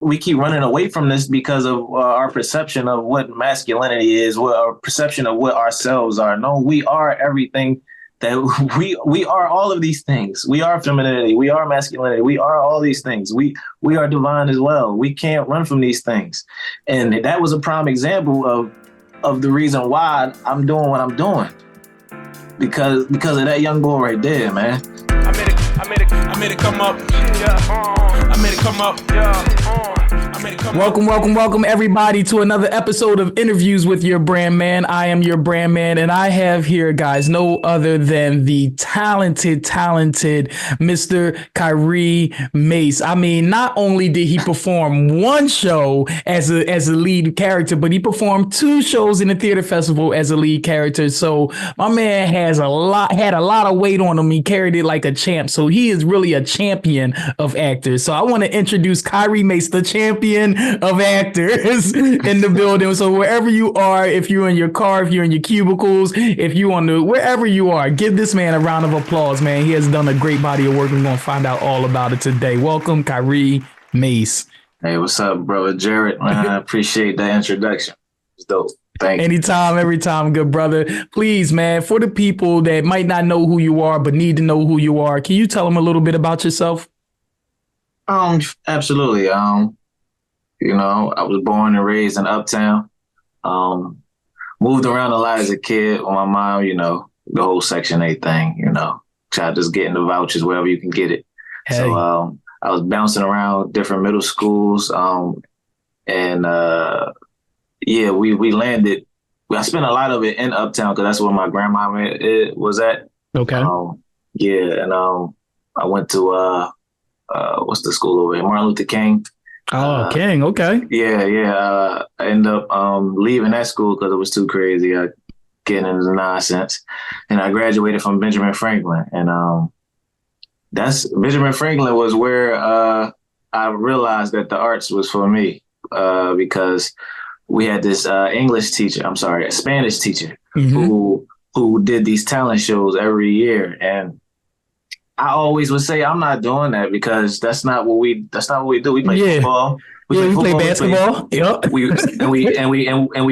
we keep running away from this because of our perception of what masculinity is, what our perception of what ourselves are. No, we are everything that we are all of these things. We are femininity. We are masculinity. We are all these things. We are divine as well. We can't run from these things. And that was a prime example of the reason why I'm doing what I'm doing. Because of that young boy right there, man. I made it come up. I made it come up. Welcome, everybody, to another episode of Interviews with Your Brandman. I am Your Brandman, and I have here, guys, no other than the talented Mr. Kairi Mace. I mean, not only did he perform one show as a lead character, but he performed 2 shows in the theater festival as a lead character. So my man had a lot of weight on him. He carried it like a champ. So he is really a champion of actors. So I want to introduce Kairi Mace, the champion of actors in the building. So wherever you are, if you're in your car, if you're in your cubicles, if you on the wherever you are, give this man a round of applause, man. He has done a great body of work. We're going to find out all about it today. Welcome, Kairi Mace. Hey, what's up, brother Jared? Man, I appreciate that introduction. It's dope. Thank you. Anytime, every time, good brother. Please, man, for the people that might not know who you are but need to know who you are, can you tell them a little bit about yourself? Absolutely. You know, I was born and raised in Uptown. Moved around a lot as a kid with my mom, you know, the whole Section 8 thing, you know, try just getting the vouchers wherever you can get it. Hey. So I was bouncing around different middle schools. We landed. I spent a lot of it in Uptown because that's where my grandma was at. Okay. I went to, what's the school over here? Martin Luther King. King, okay. I ended up leaving that school because it was too crazy, getting into the nonsense. And I graduated from Benjamin Franklin. And Benjamin Franklin was where I realized that the arts was for me because we had this a Spanish teacher who did these talent shows every year. And I always would say I'm not doing that because that's not what we do. We play football. We play basketball. We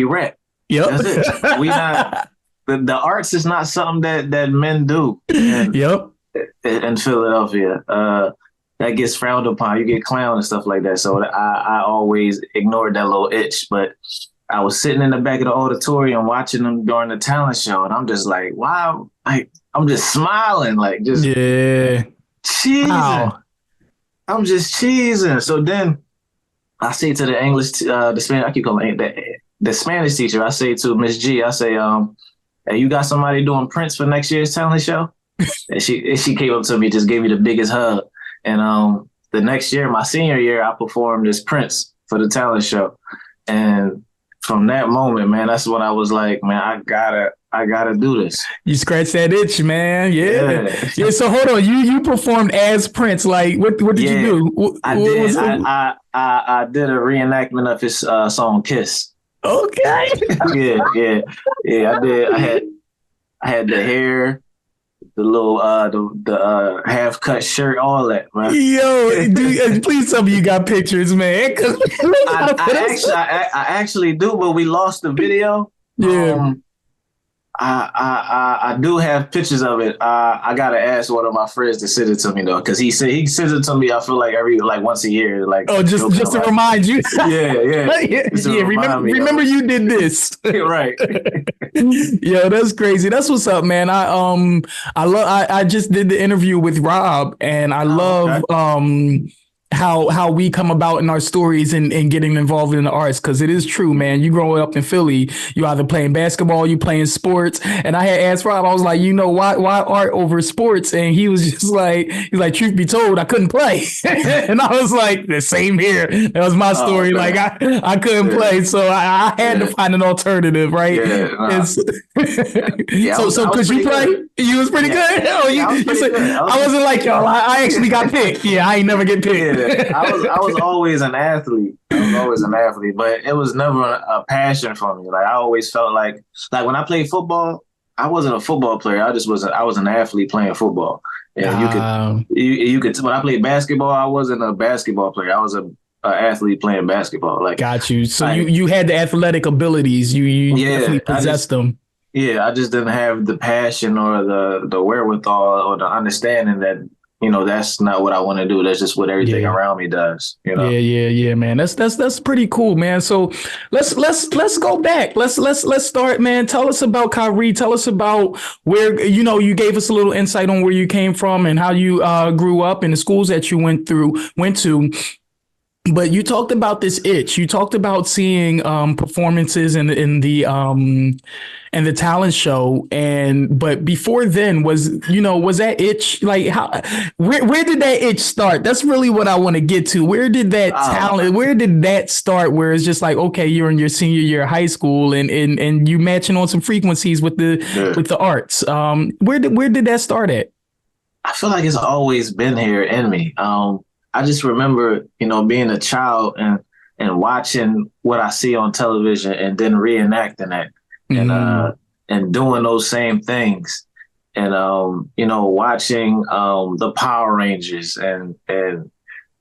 rap. Yep. That's it. We not the arts is not something that men do. In Philadelphia, that gets frowned upon. You get clowned and stuff like that. So I always ignored that little itch. But I was sitting in the back of the auditorium watching them during the talent show, and I'm just like, wow, I'm just smiling, like just cheesing. Wow. I'm just cheesing. So then I say to the English, the Spanish, I keep calling it the Spanish teacher. I say to Miss G, I say, hey, you got somebody doing Prince for next year's talent show? And she came up to me, just gave me the biggest hug. And the next year, my senior year, I performed as Prince for the talent show. And from that moment, man, that's when I was like, man, I gotta do this. You scratch that itch, man. Yeah. So hold on, you performed as Prince. Like, what did you do? I did a reenactment of his song "Kiss." Okay. Yeah. I did. I had the hair, the little the half cut shirt, all that, man. Yo, please tell me you got pictures, man. I actually do, but we lost the video. Yeah. I do have pictures of it. I gotta ask one of my friends to send it to me though, because he said he sends it to me. I feel like once a year, like just to remind you. Yeah. Remember you did this. Right. Yo, that's crazy. That's what's up, man. I just did the interview with Rob, and I love how we come about in our stories and getting involved in the arts, because it is true, man. You grow up in Philly, you either playing basketball, you playing sports. And I had asked Rob, I was like, why art over sports? And he was just like, truth be told, I couldn't play. And I was like, the same here. That was my story. Like I couldn't play, so I had to find an alternative, right? So could you play? Good. You was pretty good. I wasn't like y'all. I actually got picked. Yeah, I ain't never get picked. I was always an athlete. But it was never a passion for me. Like I always felt like when I played football, I wasn't a football player. I was an athlete playing football. Yeah, you could. When I played basketball, I wasn't a basketball player. I was a an athlete playing basketball. Like, got you. So you had the athletic abilities. You definitely possessed them. Yeah, I just didn't have the passion or the wherewithal or the understanding that, you know, that's not what I want to do. That's just what everything around me does. You know? Yeah, man. That's pretty cool, man. So let's go back. Let's start, man. Tell us about Kairi. Tell us about where, you know, you gave us a little insight on where you came from and how you grew up and the schools that you went to. But you talked about this itch. You talked about seeing performances in the talent show, but before then was that itch, like, how where did that itch start? That's really what I want to get to. Where did that talent? Where did that start? Where it's just like, okay, you're in your senior year of high school and you matching on some frequencies with the arts. Where did that start at? I feel like it's always been here in me. I just remember, you know, being a child and watching what I see on television and then reenacting that and doing those same things. And, you know, watching the Power Rangers and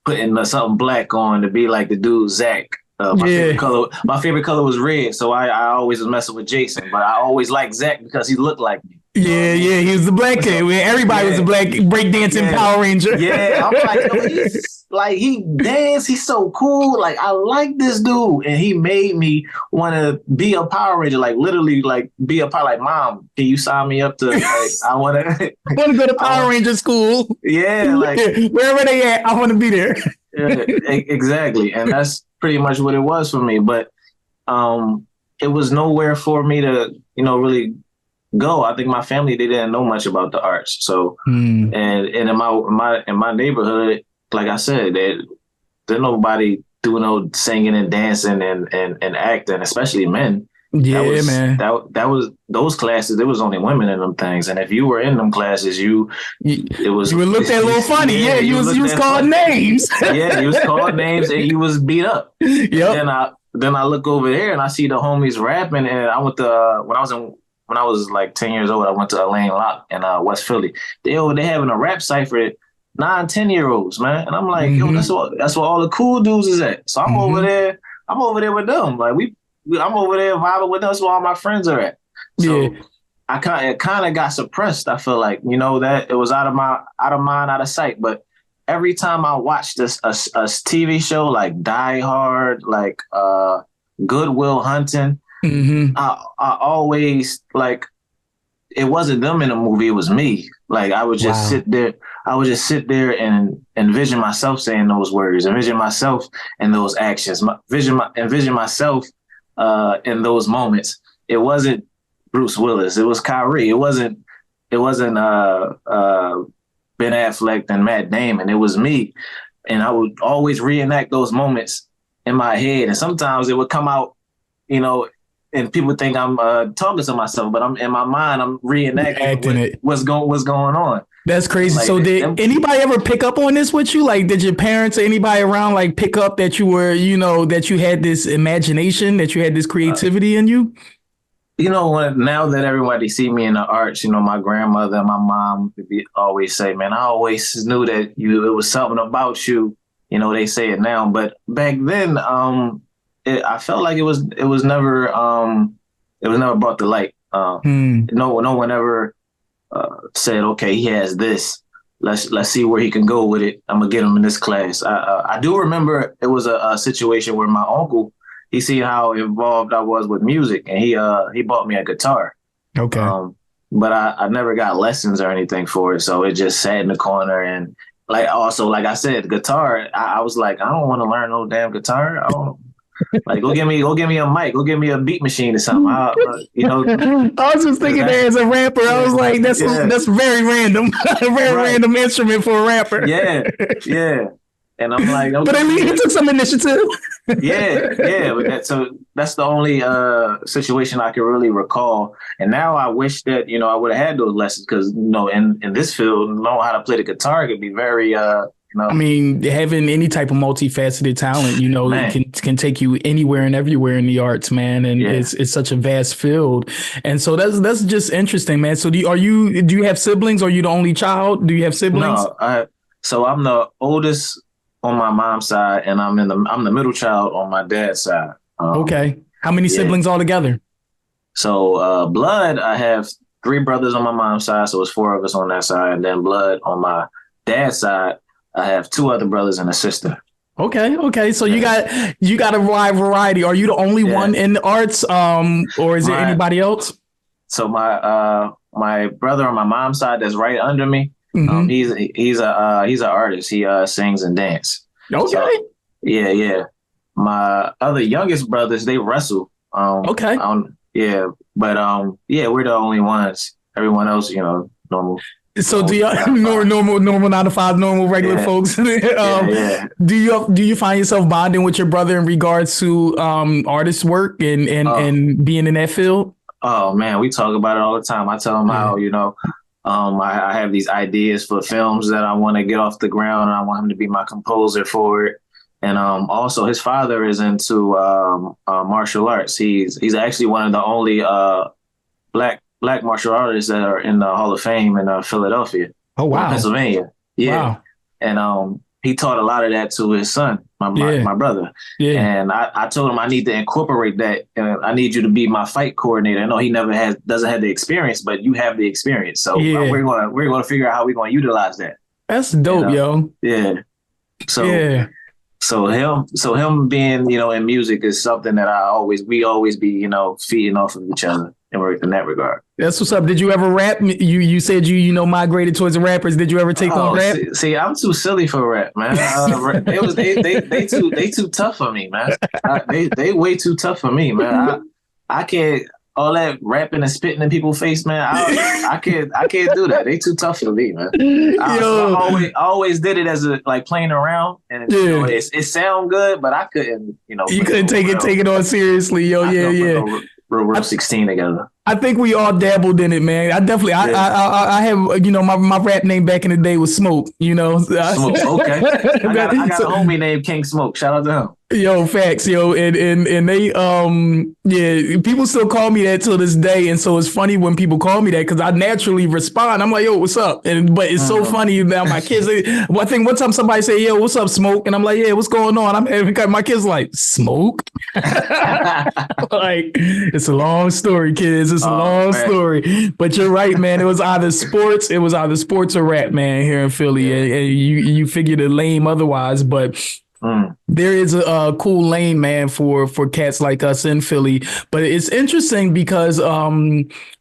putting something black on to be like the dude, Zach. My favorite color was red. So I always was messing with Jason, but I always liked Zach because he looked like me. Yeah, he was the black kid. Everybody was a black breakdancing Power Ranger. Yeah, I'm like, he danced. He's so cool. Like, I like this dude, and he made me want to be a Power Ranger. Like, literally, like, be a Power. Like, Mom, can you sign me up to? Like, I want to go to Power Ranger school. Yeah, like wherever they at, I want to be there. Yeah, exactly, and that's pretty much what it was for me. But it was nowhere for me to, you know, really go. I think my family, they didn't know much about the arts. So and in my neighborhood, like I said, there's nobody doing no singing and dancing and acting, especially men. Yeah, man. That was those classes. There was only women in them things, and if you were in them classes, you were looked at a little funny. Yeah, you was called names. Yeah, you was called names, and you was beat up. Yep. Then I look over there and I see the homies rapping, and I went to when I was like 10 years old, I went to Elaine Lock in West Philly. They having a rap cipher, 9, 10-year-olds, man. And I'm like, yo, that's where all the cool dudes is at. So I'm over there with them. Like I'm over there vibing with them. That's where all my friends are at. So it kind of got suppressed. I feel like, you know, that it was out of mind, out of sight. But every time I watched this a TV show like Die Hard, like Good Will Hunting, I always, like, it wasn't them in the movie, it was me. Like, I would just sit there and envision myself saying those words, envision myself in those actions, envision myself in those moments. It wasn't Bruce Willis, it was Kairi. It wasn't Ben Affleck and Matt Damon. It was me. And I would always reenact those moments in my head. And sometimes it would come out, you know, and people think I'm talking to myself, but I'm in my mind, I'm reenacting what's going on. That's crazy. Like, so did anybody ever pick up on this with you? Like, did your parents or anybody around like pick up that you were, you know, that you had this imagination, that you had this creativity in you? You know, now that everybody see me in the arts, you know, my grandmother and my mom always say, man, I always knew that it was something about you. You know, they say it now, but back then, I felt like it was never brought to light. No one ever said, okay, he has this. Let's see where he can go with it. I'm gonna get him in this class. I do remember it was a situation where my uncle, he see how involved I was with music, and he bought me a guitar. Okay. But I never got lessons or anything for it, so it just sat in the corner. And like I said, guitar, I was like, I don't want to learn no damn guitar. I don't. Like, go get me a mic, go get me a beat machine or something. You know, I was just thinking that as a rapper, I was like, that's very random, a very random instrument for a rapper. Yeah. And I'm like, okay. But at least he took some initiative. Yeah. But that's the only situation I can really recall. And now I wish that, you know, I would have had those lessons, because, you know, in this field, knowing how to play the guitar could be very you know, I mean, having any type of multifaceted talent, you know, can take you anywhere and everywhere in the arts, man. And it's such a vast field. And so that's just interesting, man. So do you have siblings? Or are you the only child? Do you have siblings? No, so I'm the oldest on my mom's side, and I'm the middle child on my dad's side. Okay. How many siblings altogether? So blood, I have 3 brothers on my mom's side, so it's 4 of us on that side. And then blood on my dad's side, I have 2 other brothers and a sister. Okay. So you got a wide variety. Are you the only one in the arts, or is there anybody else? So my brother on my mom's side that's right under me, he's an artist. He sings and dance. Okay. So, yeah. My other youngest brothers, they wrestle. Okay. Yeah, but we're the only ones. Everyone else, normal. So do you normal 9 to 5, normal regular folks? Do you find yourself bonding with your brother in regards to artist work and being in that field? Oh man, we talk about it all the time. I tell him how I have these ideas for films that I want to get off the ground, and I want him to be my composer for it. And also, his father is into martial arts. He's actually one of the only black martial artists that are in the Hall of Fame in Philadelphia. Oh wow, Pennsylvania. Yeah, wow. And he taught a lot of that to his son, my brother. Yeah. And I told him I need to incorporate that. And I need you to be my fight coordinator. I know he doesn't have the experience, but you have the experience. So we're gonna figure out how we're gonna utilize that. That's dope, yo. Yeah. So him being, in music is something that we always be, feeding off of each other in that regard. That's what's up. Did you ever rap? You said you migrated towards the rappers. Did you ever take on rap? See, I'm too silly for rap, man. They too tough for me, man. They way too tough for me, man. I can't. All that rapping and spitting in people's face, man. I can't do that. They too tough for me, man. I always did it as playing around, and it sound good, but I couldn't. You couldn't take it on seriously, yo. Real 16 together. I think we all dabbled in it, man. I definitely, I have, my rap name back in the day was Smoke, Smoke, okay. I got a homie named King Smoke. Shout out to him. Yo, facts, yo. And they, people still call me that till this day. And so it's funny when people call me that because I naturally respond. I'm like, yo, what's up? But it's so funny now my kids, I think one time somebody say, yo, what's up, Smoke? And I'm like, yeah, what's going on? I'm having my kids like, Smoke? Like, it's a long story, kids. It's a long story. But you're right, man. It was either sports or rap, man, here in Philly. And you figured it lame otherwise, but there is a cool lane, man, for cats like us in Philly. But it's interesting because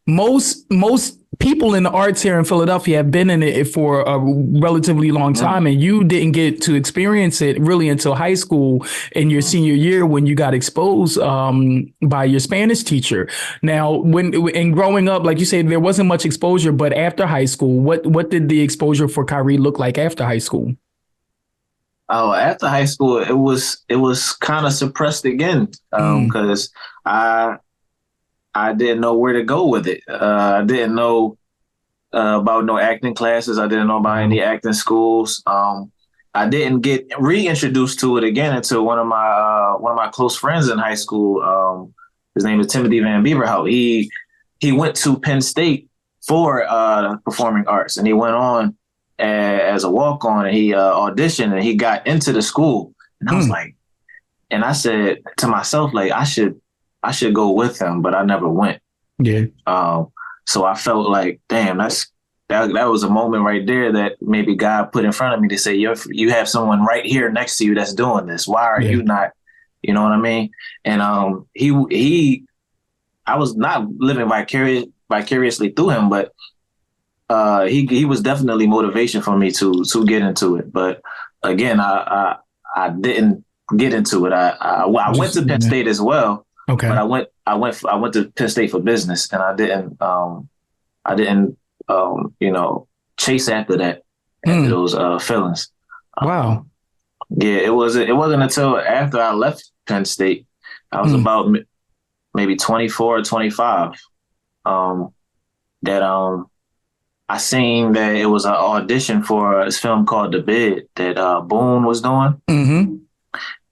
most people in the arts here in Philadelphia have been in it for a relatively long time, and you didn't get to experience it really until high school in your senior year when you got exposed by your Spanish teacher. Now, in growing up, like you said, there wasn't much exposure, but after high school, what did the exposure for Kairi look like after high school? Oh, after high school, it was kind of suppressed again because I didn't know where to go with it. I didn't know about no acting classes. I didn't know about any acting schools. I didn't get reintroduced to it again until one of my close friends in high school. His name is Timothy Van Beaverhout. He went to Penn State for performing arts, and he went on as a walk-on, and he auditioned, and he got into the school. And I was like, and I said to myself, like, I should go with him, but I never went. Yeah. So I felt like, damn, that was a moment right there that maybe God put in front of me to say, you have someone right here next to you that's doing this. Why are you not? You know what I mean? And I was not living vicariously through him, but he was definitely motivation for me to get into it. But again, I didn't get into it. I went to Penn State as well. Okay. But I went to Penn State for business, and I didn't chase after that, after those feelings. Wow. Yeah, it wasn't until after I left Penn State, I was about maybe 24 or 25, that I seen that it was an audition for this film called The Bid that Boone was doing. Mm-hmm.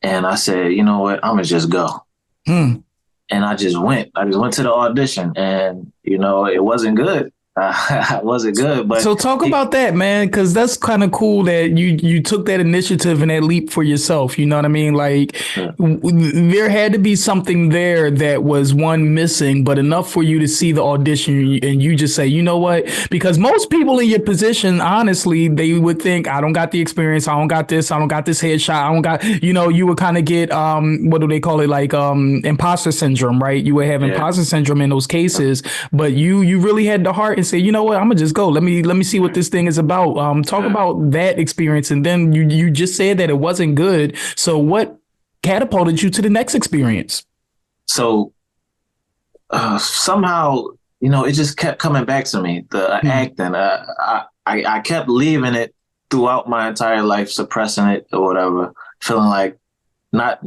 And I said, you know what, I'm gonna just go. And I just went to the audition, and it wasn't good. Was it good? But so talk about that, man, because that's kind of cool that you took that initiative and that leap for yourself. You know what I mean? Like there had to be something there that was one missing, but enough for you to see the audition and you just say, you know what? Because most people in your position, honestly, they would think, I don't got the experience, I don't got this headshot, I don't got, you would kind of get what do they call it, like imposter syndrome, right? You would have imposter syndrome in those cases, but you really had the heart and say, you know what, I'm gonna just go. Let me see what this thing is about. Talk about that experience, and then you just said that it wasn't good. So what catapulted you to the next experience? So somehow, it just kept coming back to me. The acting, I kept leaving it throughout my entire life, suppressing it or whatever, feeling like not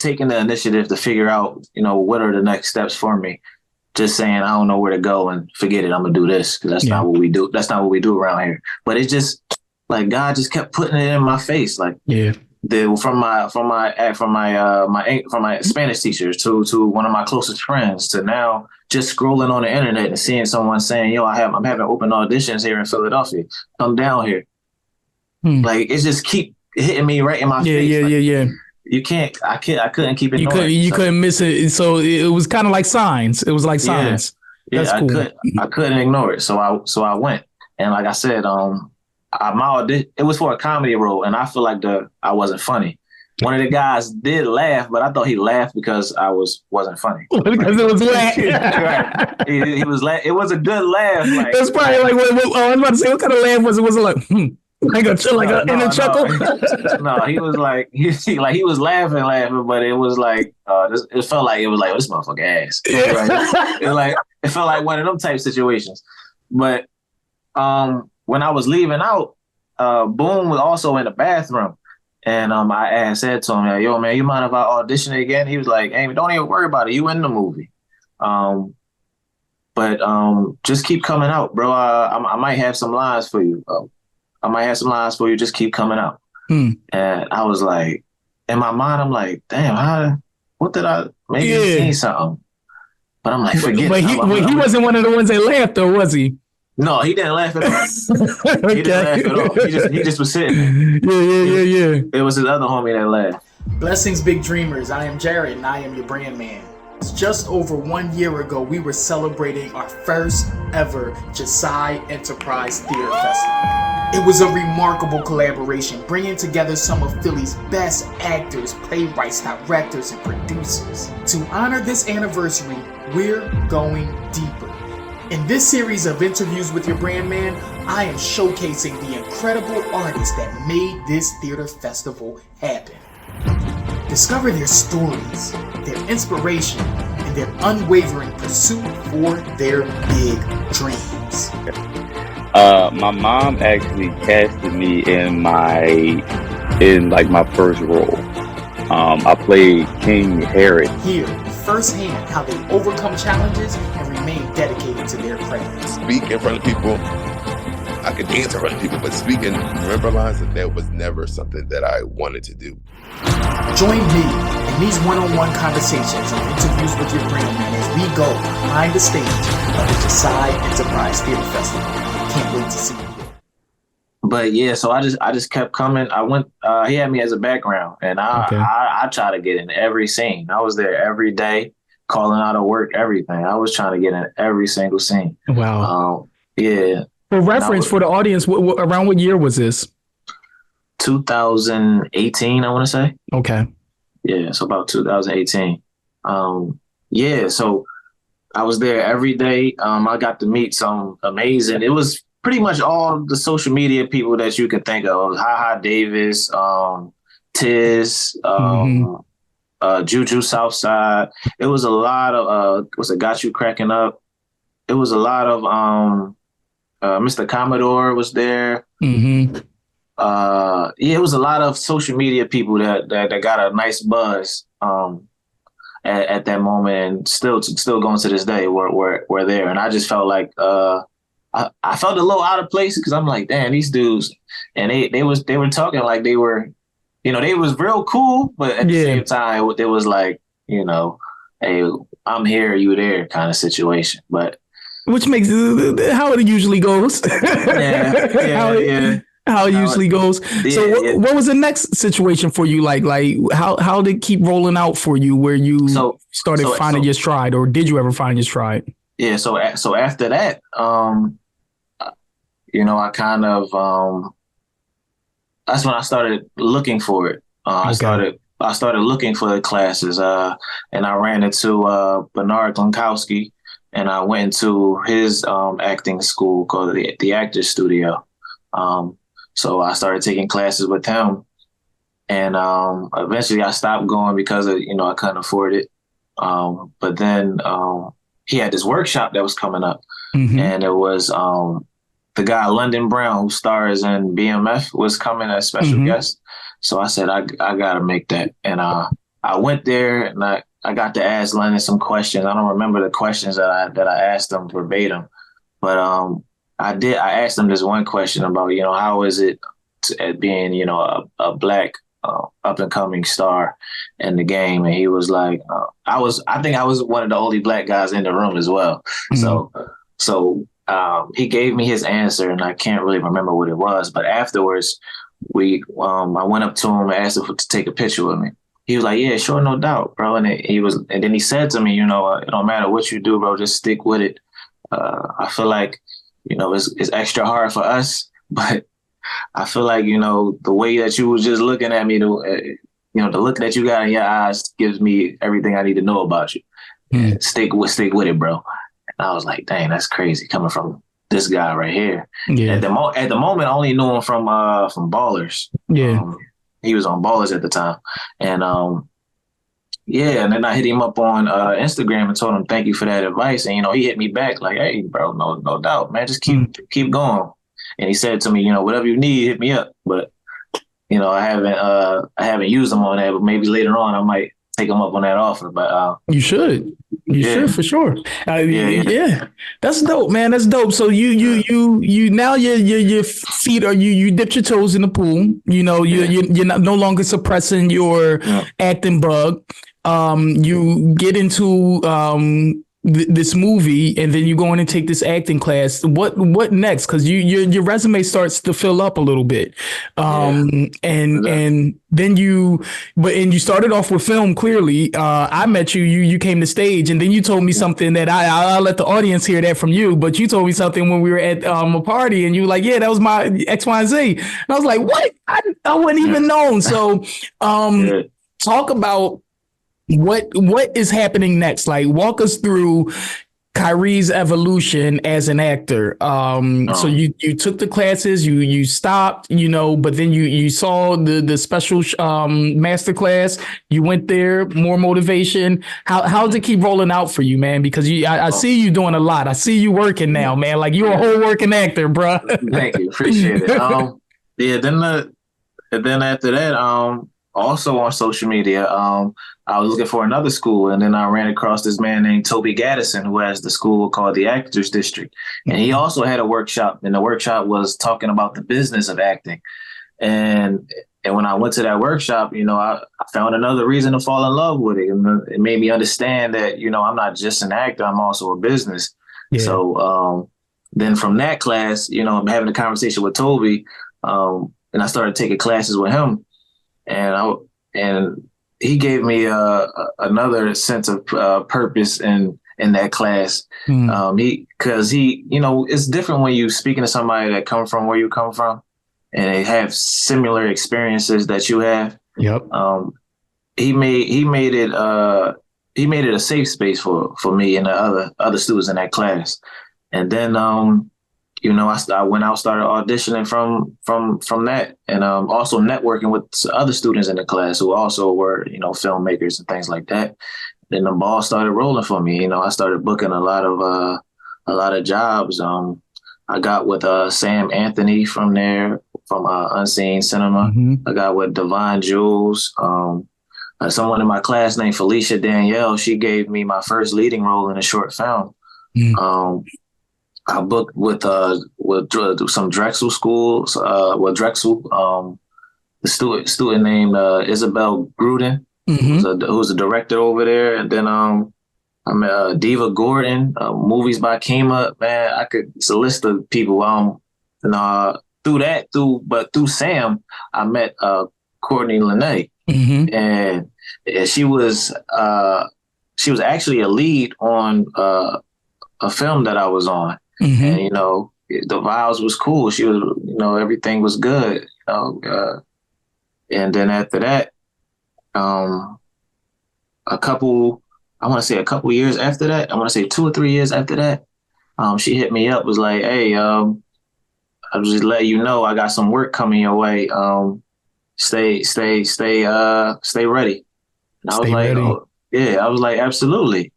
taking the initiative to figure out, what are the next steps for me. Just saying, I don't know where to go and forget it. I'm gonna do this because that's not what we do. That's not what we do around here. But it just like God just kept putting it in my face. Like from my Spanish teachers to one of my closest friends to now just scrolling on the internet and seeing someone saying, "Yo, I'm having open auditions here in Philadelphia. Come down here." Like it just keep hitting me right in my face. Yeah. You can't. I couldn't keep it. You couldn't miss it. So it was kind of like signs. It was like signs. Yeah, that's cool. I couldn't ignore it. So I went. And like I said, my audition, it was for a comedy role, and I feel like I wasn't funny. One of the guys did laugh, but I thought he laughed because I wasn't funny. Because it was laughing. Right. He was it was a good laugh. Like, it's probably like what I was about to say. What kind of laugh was it? Was it like Like a chuckle? No, he was like he was laughing, but it was like it felt like it was like, oh, this motherfucker ass. Right? It felt like one of them type situations. But when I was leaving out, Boone was also in the bathroom, and I said to him, "Yo, man, you mind if I audition again?" He was like, "Hey, don't even worry about it. You in the movie." But just keep coming out, bro. I might have some lines for you. Just keep coming out. And I was like, in my mind, I'm like, damn, what did I, maybe I seen something. But I'm like, forget it. But he wasn't one of the ones that laughed, though, was he? No, he didn't laugh at all. Okay. He didn't laugh at all. He just was sitting. Yeah. It was his other homie that laughed. Blessings, big dreamers. I am Jared, and I am your brand man. Just over 1 year ago, we were celebrating our first ever Jasai Enterprise Theatre Festival. It was a remarkable collaboration, bringing together some of Philly's best actors, playwrights, directors, and producers. To honor this anniversary, we're going deeper. In this series of interviews with your brand man, I am showcasing the incredible artists that made this theater festival happen. Discover their stories, their inspiration, and their unwavering pursuit for their big dreams. My mom actually casted me in my first role. I played King Herod. Hear firsthand how they overcome challenges and remain dedicated to their craft. Speak in front of people. I could dance in front of people, but speaking, remember lines, that was never something that I wanted to do. Join me in these one-on-one conversations and interviews with your brand man as we go behind the stage of the Jasai Enterprise Theatre Festival. Can't wait to see you there. But yeah, so I just kept coming. I went. He had me as a background, and I try to get in every scene. I was there every day, calling out of work, everything. I was trying to get in every single scene. Wow. Yeah. For reference, for the audience, around what year was this? 2018, I want to say. Okay. Yeah, so about 2018. Yeah, so I was there every day. I got to meet some amazing. It was pretty much all the social media people that you can think of. Ha Davis, Tiz, Juju Southside. It was a lot of Got You Cracking Up. It was a lot of Mr. Commodore was there. Mm-hmm. It was a lot of social media people that got a nice buzz at that moment, and still going to this day were there. And I just felt like I felt a little out of place because I'm like, damn, these dudes, and they were talking like they were, they was real cool, but at the same time it was like, hey, I'm here, you there kind of situation. But which makes how it usually goes. How it usually goes. So what was the next situation for you? Like how did it keep rolling out for you where you started finding your stride, or did you ever find your stride? Yeah. So after that, I kind of, that's when I started looking for it. I started looking for the classes, and I ran into Bernard Gronkowski, and I went into his acting school called the Actors Studio. So I started taking classes with him, and eventually I stopped going because of, I couldn't afford it. But then he had this workshop that was coming up, and it was the guy London Brown, who stars in BMF, was coming as special guest. So I said, I gotta make that. And I went there, and I got to ask London some questions. I don't remember the questions that I asked him verbatim, but I asked him this one question about, how is it at being, a Black up and coming star in the game. And he was like, I think I was one of the only Black guys in the room as well. So he gave me his answer, and I can't really remember what it was, but afterwards I went up to him and asked him to take a picture with me. He was like, yeah, sure, no doubt, bro. And then he said to me, it don't matter what you do, bro, just stick with it. I feel like, it's extra hard for us, but I feel like, the way that you was just looking at me, the look that you got in your eyes gives me everything I need to know about you. Stick with it, bro. And I was like, dang, that's crazy coming from this guy right here. Yeah. At the moment, I only knew him from Ballers. Yeah. He was on Ballers at the time. And and then I hit him up on Instagram and told him thank you for that advice. And he hit me back like, hey, bro, no doubt, man, just keep going. And he said to me, whatever you need, hit me up. But I haven't used him on that, but maybe later on I might take him up on that offer. But you should for sure. Yeah, that's dope, man. That's dope. So you now your feet are you dipped your toes in the pool. You're not no longer suppressing your acting bug. You get into this movie, and then you go in and take this acting class. What next? Because your resume starts to fill up a little bit, and then you started off with film. Clearly, I met you. You came to stage, and then you told me something that I'll let the audience hear that from you. But you told me something when we were at a party, and you were like, "Yeah, that was my X, Y, and Z." And I was like, "What? I wouldn't even known." So, talk about. What is happening next? Like, walk us through Kairi's evolution as an actor. So you took the classes, you stopped, but then you saw the special master class. You went there, more motivation. How does it keep rolling out for you, man? Because I see you doing a lot. I see you working now, man. Like, you're a whole working actor, bro. Thank you, appreciate it. Then after that, also on social media, I was looking for another school, and then I ran across this man named Toby Gaddison, who has the school called the Actors District. And he also had a workshop, and the workshop was talking about the business of acting. And when I went to that workshop, I found another reason to fall in love with it. And it made me understand that, I'm not just an actor, I'm also a business. Yeah. So then from that class, I'm having a conversation with Toby, and I started taking classes with him. And he gave me another sense of purpose in that class. Because it's different when you speaking to somebody that come from where you come from, and they have similar experiences that you have. Yep. He made it a safe space for me and the other students in that class. And then I went out, started auditioning from that, and also networking with other students in the class who also were, filmmakers and things like that. Then the ball started rolling for me. I started booking a lot of jobs. I got with Sam Anthony from there, from Unseen Cinema. I got with Devon Jules. Someone in my class named Felicia Danielle, she gave me my first leading role in a short film. I booked with some Drexel schools, the student named Isabel Gruden, who's the director over there. And then I met Diva Gordon, movies by Kima. Man, it's a list of people. And through Sam, I met Courtney Lene, and she was actually a lead on a film that I was on, and the vibes was cool. She was, everything was good, and then after that, I want to say a couple years after that, I want to say 2 or 3 years after that, she hit me up, was like, hey, I'll just let you know I got some work coming your way. Stay ready. And I was like, ready. Oh, yeah, I was like, absolutely.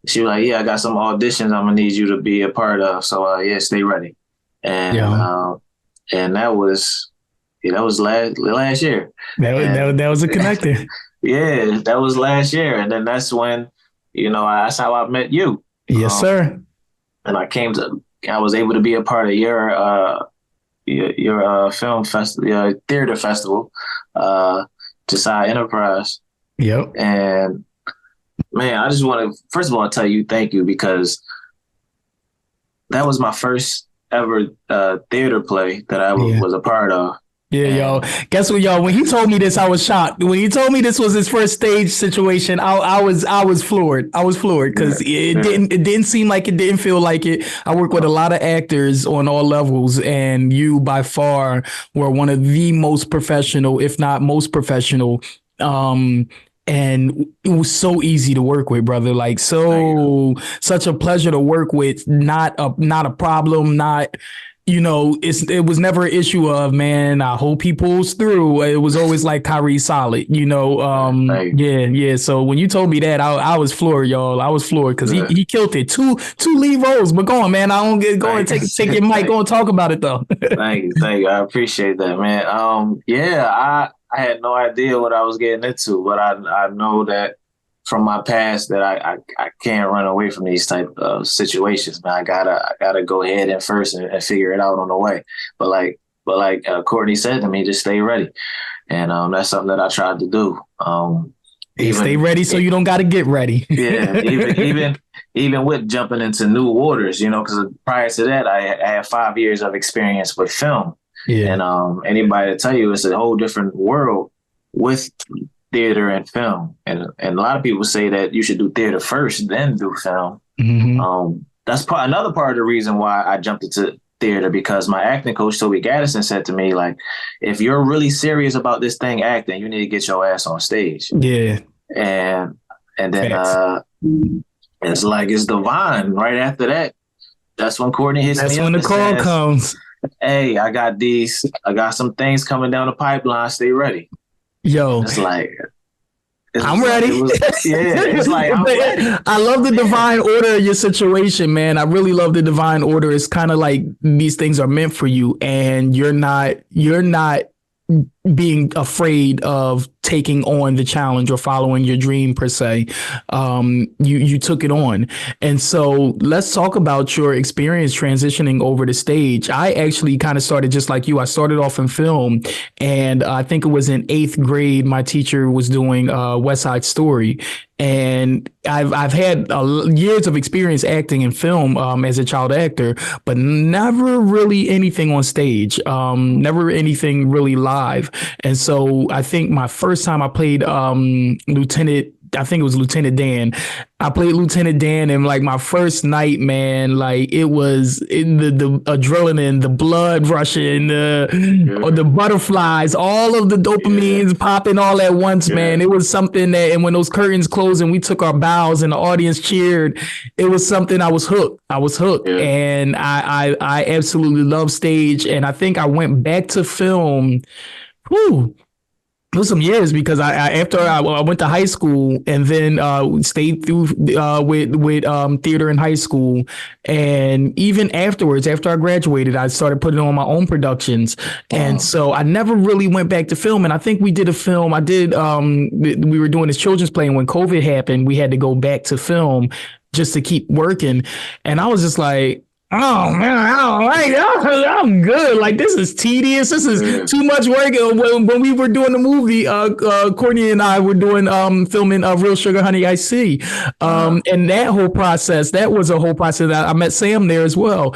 She was like, yeah, I got some auditions I'm gonna need you to be a part of. So yeah, stay ready. And and that was last year. That was a connector. Yeah, that was last year. And then that's when, that's how I met you. Yes, sir. And I was able to be a part of your film festival, theater festival, Jasai Enterprise. Yep. And man, I just want to first of all tell you thank you, because that was my first ever theater play that I was a part of. Yeah, y'all. Guess what, y'all? When he told me this, I was shocked. When he told me this was his first stage situation, I was floored. I was floored because it didn't seem like it, didn't feel like it. I work with a lot of actors on all levels, and you by far were one of the most professional, if not most professional. And it was so easy to work with, brother. Like such a pleasure to work with. Not a problem. It was never an issue of, man, I hope he pulls through. It was always like Kairi solid, Yeah. So when you told me that, I was floored, y'all. I was floored because he killed it. Two lead roles. But go on, man. I don't go and take your mic. Go and talk about it though. Thank you. I appreciate that, man. I had no idea what I was getting into, but I know that from my past that I can't run away from these type of situations, man. I gotta go ahead and first and figure it out on the way. But like Courtney said to me, just stay ready, and that's something that I tried to do. Stay ready so you don't got to get ready. Yeah, even with jumping into new waters, because prior to that I had 5 years of experience with film. Yeah, and anybody to tell you it's a whole different world with theater and film, and a lot of people say that you should do theater first, then do film. That's another part of the reason why I jumped into theater, because my acting coach Toby Gaddison said to me, like, if you're really serious about this thing acting, you need to get your ass on stage. Yeah, and then it's like it's divine. Right after that, that's when Courtney hits me. That's when the call comes. Hey, I got some things coming down the pipeline. Stay ready. Yo, I'm ready. It's like I'm ready. I love the divine order of your situation, man. I really love the divine order. It's kind of like these things are meant for you, and you're not being afraid of taking on the challenge or following your dream per se. You took it on. And so let's talk about your experience transitioning over to stage. I actually kind of started just like you. I started off in film, and I think it was in 8th grade. My teacher was doing West Side Story. And I've had years of experience acting in film as a child actor, but never really anything on stage, never anything really live. And so I think my first time I played Lieutenant Dan. I played Lieutenant Dan, and like my first night, man, like it was the adrenaline, the blood rushing, the butterflies, all of the dopamines popping all at once, man. It was something that, and when those curtains closed and we took our bows and the audience cheered, it was something I was hooked. And I absolutely love stage. And I think I went back to film. It was some years, because after I went to high school and then stayed through with theater in high school, and even afterwards, after I graduated, I started putting on my own productions, and so I never really went back to film. And I think we did a film. We were doing this children's play, and when COVID happened, we had to go back to film just to keep working. And I was just like, oh man, I don't like it. I'm good. Like, this is tedious. This is too much work. When we were doing the movie, Courtney and I were doing filming Real Sugar Honey I See. And that whole process, that was a whole process. I met Sam there as well.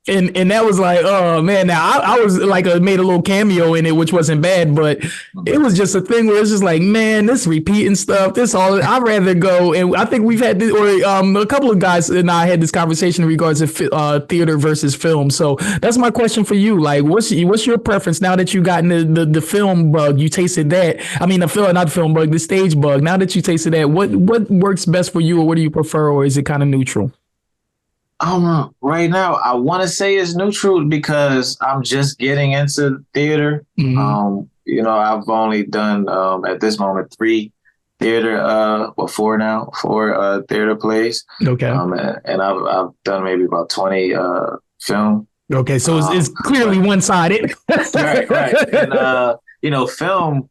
And that was like, oh man, now I was like, made a little cameo in it, which wasn't bad, but it was just a thing where it's just like, man, this repeating stuff, this all, I'd rather go. And I think we've had this, or a couple of guys and I had this conversation in regards to theater versus film. So that's my question for you. Like, what's your preference now that you gotten the film bug, you tasted that? I mean, not the film bug, the stage bug. Now that you tasted that, what works best for you, or what do you prefer, or is it kind of neutral? Right now, I want to say it's neutral because I'm just getting into theater. Mm-hmm. I've only done at this moment 3 theater, 4 theater plays. Okay. And I've done maybe about 20 film. Okay, so it's clearly one-sided. right. And film.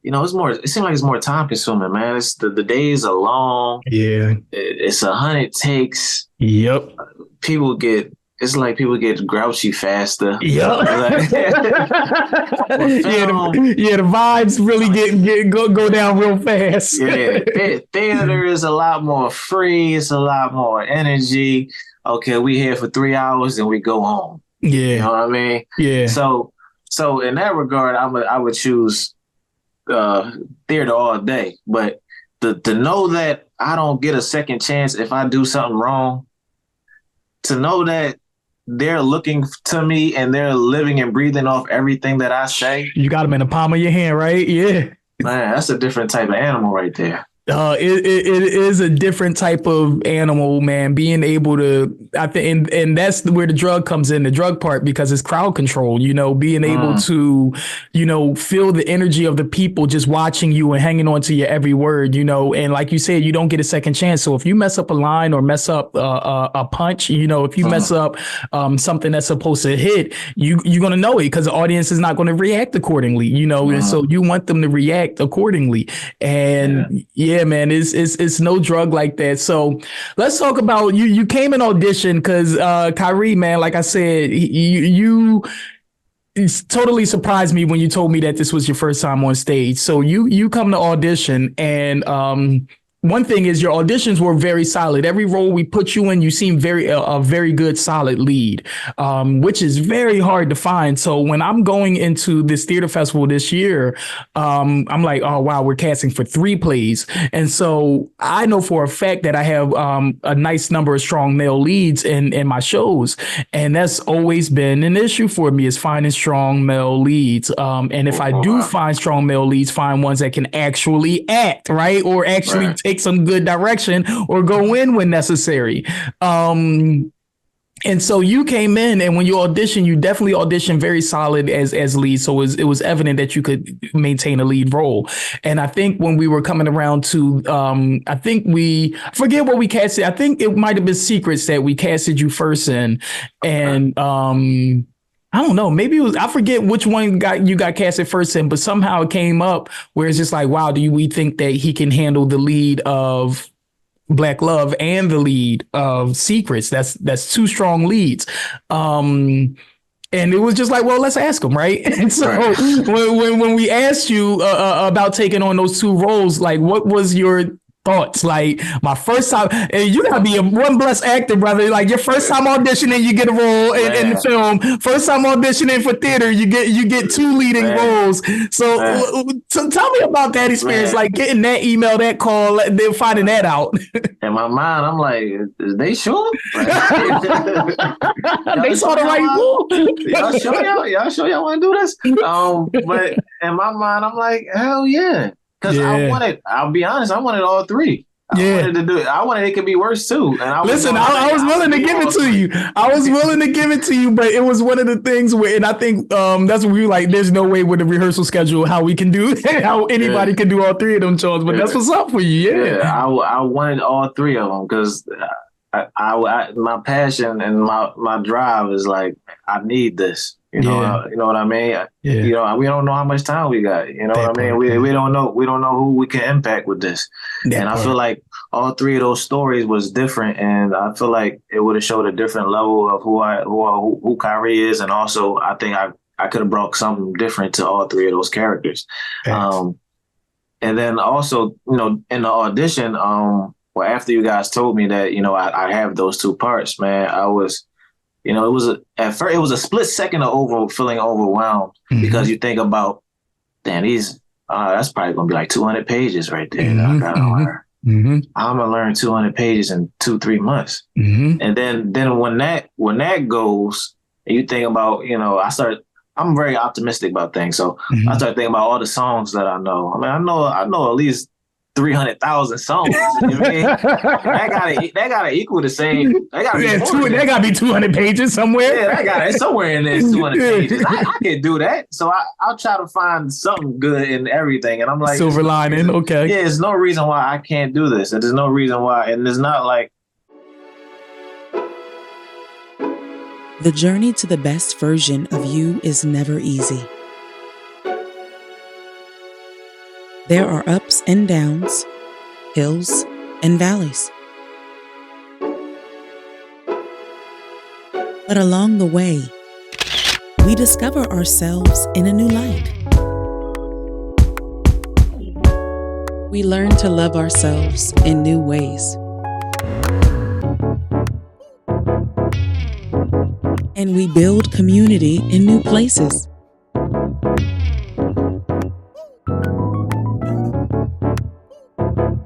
It's more. It seems like it's more time consuming, man. It's the days are long. Yeah, it's 100 takes. Yep. People get grouchy faster. Yep. The vibes really go down real fast. Yeah, theater is a lot more free. It's a lot more energy. Okay, we here for 3 hours and we go home. Yeah, you know what I mean. Yeah. So in that regard, I would choose theater all day, but to know that I don't get a second chance if I do something wrong, to know that they're looking to me and they're living and breathing off everything that I say. You got them in the palm of your hand, right? Yeah. Man, that's a different type of animal right there. It is a different type of animal, man. Being able to, I think, and that's where the drug comes in, the drug part, because it's crowd control. Being able to, feel the energy of the people just watching you and hanging on to your every word. And like you said, you don't get a second chance. So if you mess up a line or mess up a punch, if you mess up something that's supposed to hit, you're gonna know it because the audience is not going to react accordingly. And so you want them to react accordingly. And yeah, man, it's no drug like that. So let's talk about you. You came in audition because Kairi, man, like I said, you totally surprised me when you told me that this was your first time on stage. So you come to audition, and one thing is your auditions were very solid. Every role we put you in, you seem a very good, solid lead, which is very hard to find. So when I'm going into this theater festival this year, I'm like, oh, wow, we're casting for 3 plays. And so I know for a fact that I have a nice number of strong male leads in my shows. And that's always been an issue for me, is finding strong male leads. And if I do find strong male leads, find ones that can actually act, right? Or actually take some good direction or go in when necessary. And so you came in, and when you auditioned, you definitely auditioned very solid as lead. So it was evident that you could maintain a lead role. And I think when we were coming around to, I forget what we casted. I think it might have been Secrets that we casted you first in. And, I don't know. Maybe it was, I forget which one you got casted first in, but somehow it came up where it's just like, wow, we think that he can handle the lead of Black Love and the lead of Secrets? That's 2 strong leads. And it was just like, well, let's ask him, right? And so when we asked you about taking on those 2 roles, like, what was your thoughts? Like, my first time, and you gotta be one blessed actor, brother. Like, your first time auditioning, you get a role in the film. First time auditioning for theater, you get 2 leading roles. So tell me about that experience, like getting that email, that call, then finding that out. In my mind, I'm like, is they sure? Like, they saw the right role. Y'all sure y'all want to do this? But in my mind, I'm like, hell yeah. Because I'll be honest, I wanted all 3. I wanted to do it. I wanted it could be worse too. And I was willing to give it to you. I was willing to give it to you, but it was one of the things where, and I think that's what we were like, there's no way with the rehearsal schedule how we can do how anybody can do all 3 of them shows. But that's what's up for you. I wanted all 3 of them because I my passion and my drive is like, I need this. You know what I mean? Yeah. We don't know how much time we got. You know what I mean? We don't know who we can impact with this. I feel like all three of those stories was different, and I feel like it would have showed a different level of who Kairi is, and also I think I could have brought something different to all three of those characters. And then also, in the audition, after you guys told me that, I have those two parts, man, I was, at first it was a split second of feeling overwhelmed because you think about, damn, that's probably gonna be like 200 pages right there. That I gotta learn. I'm gonna learn 200 pages in 2-3 months, and then when that goes, and you think about, I'm very optimistic about things, so I started thinking about all the songs that I know. I mean, I know at least 300,000 songs. That gotta equal the same. That gotta be 200 pages somewhere. Yeah, that got it somewhere in there. 200 pages. I can do that. So I'll try to find something good in everything. And I'm like, silver lining. Okay. Yeah, there's no reason why I can't do this, and there's no reason why. And it's not like. The journey to the best version of you is never easy. There are ups and downs, hills and valleys. But along the way, we discover ourselves in a new light. We learn to love ourselves in new ways. And we build community in new places.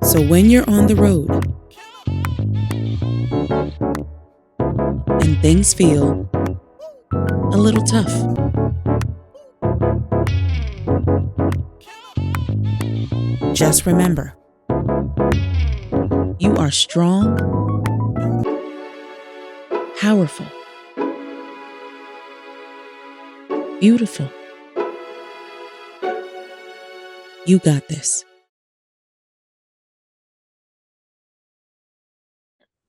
So when you're on the road and things feel a little tough, just remember, you are strong, powerful, beautiful. You got this.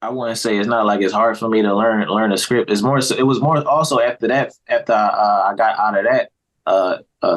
I wouldn't say it's not like it's hard for me to learn a script. It was more also after I got out of that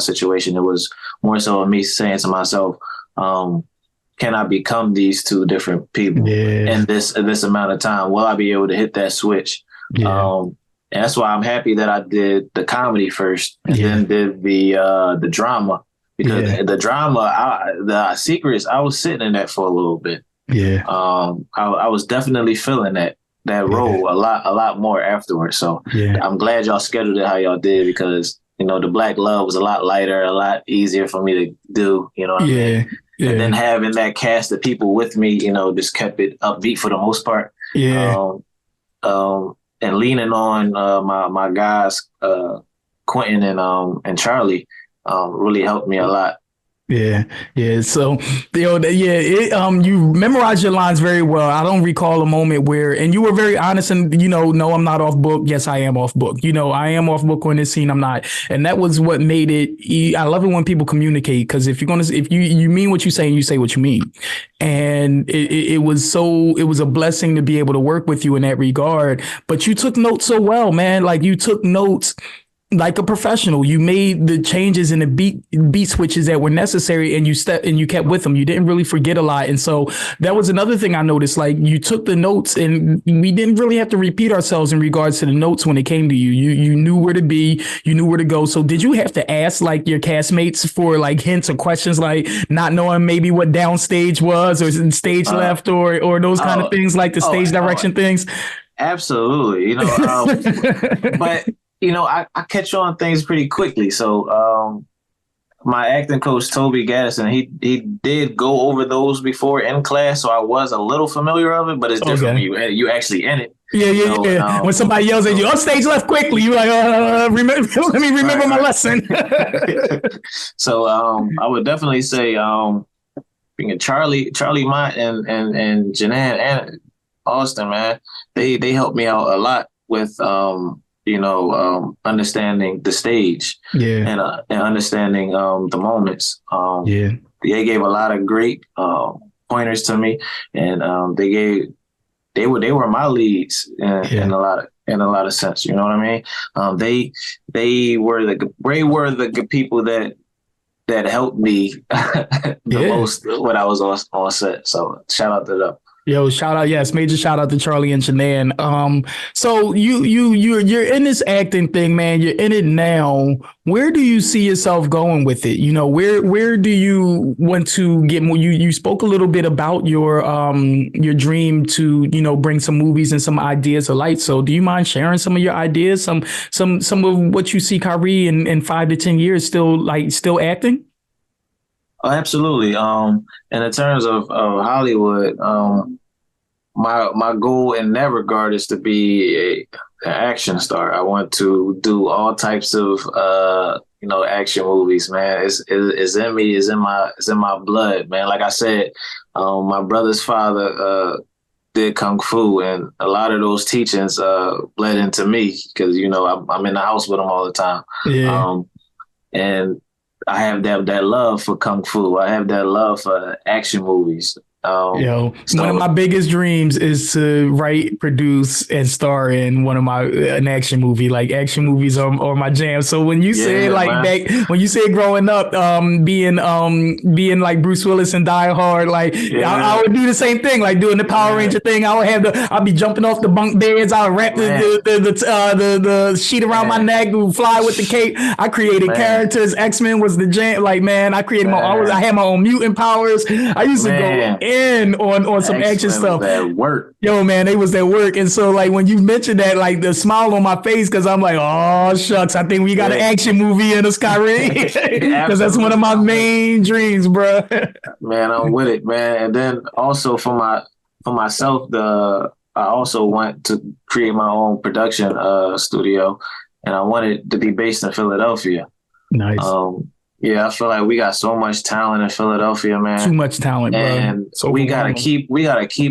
situation. It was more so me saying to myself, can I become these two different people in this amount of time? Will I be able to hit that switch? And that's why I'm happy that I did the comedy first and then did the drama, because the drama, the secrets, I was sitting in that for a little bit. Yeah. I was definitely feeling that role a lot more afterwards. So I'm glad y'all scheduled it how y'all did, because the Black Love was a lot lighter, a lot easier for me to do. You know what I mean? Yeah. And then having that cast of people with me, just kept it upbeat for the most part. Yeah. And leaning on my guys, Quentin and Charlie, really helped me a lot. Yeah. So, you memorized your lines very well. I don't recall a moment and you were very honest and, no, I'm not off book. Yes, I am off book. I am off book on this scene. I'm not. And that was what made it. I love it when people communicate, because if you mean what you say and you say what you mean. And it was a blessing to be able to work with you in that regard. But you took notes so well, man. Like, you took notes like a professional. You made the changes and the beat switches that were necessary, and you kept with them. You didn't really forget a lot. And so that was another thing I noticed. Like, you took the notes, and we didn't really have to repeat ourselves in regards to the notes when it came to you. You knew where to be, you knew where to go. So did you have to ask like your castmates for like hints or questions, like not knowing maybe what downstage was or stage left or those kind of things, like the stage direction things? Absolutely. But I catch on things pretty quickly. So my acting coach, Toby Gaddison, he did go over those before in class, so I was a little familiar of it, but it's different when you actually in it. Yeah. When somebody yells at you, "Oh, stage left quickly," you're like, let me remember my lesson. So I would definitely say Charlie Mott and Janan and Austin, man, they helped me out a lot with understanding the stage and understanding the moments. They gave a lot of great pointers to me, and they were my leads in in a lot of sense. You know what I mean? They were the people that helped me the most when I was on set. So shout out to them. Yo, shout out, yes, major shout out to Charlie and Shanann. So you're in this acting thing, man. You're in it now. Where do you see yourself going with it? You know, where do you want to get more? You spoke a little bit about your dream to, you know, bring some movies and some ideas to light. So do you mind sharing some of your ideas, some of what you see Kairi in 5 to 10 years still acting? Oh, absolutely. And in terms of Hollywood, my goal in that regard is to be an action star. I want to do all types of action movies, man. It's in me, it's in my blood, man. Like I said, my brother's father did kung fu, and a lot of those teachings bled into me because I'm in the house with him all the time. Yeah. And I have that love for kung fu. I have that love for action movies. One of my biggest dreams is to write, produce, and star in an action movie. Like action movies are my jam. So when you said when you said growing up, being like Bruce Willis and Die Hard, I would do the same thing, like doing the Power Ranger thing. I'll be jumping off the bunk beds. I'll wrap the sheet around my neck, fly with the cape. I created characters. X-Men was the jam. Like, man, I created I had my own mutant powers. I used to go in on some action stuff. That work. Yo, man, they was that work. And so like when you mentioned that, like the smile on my face, because I'm like, oh shucks, I think we got an action movie in the Kairi. Because that's one of my main dreams, bro. Man, I'm with it, man. And then also for myself, I also want to create my own production studio, and I want it to be based in Philadelphia. Nice. Yeah, I feel like we got so much talent in Philadelphia, man. Too much talent, bro. And so we gotta keep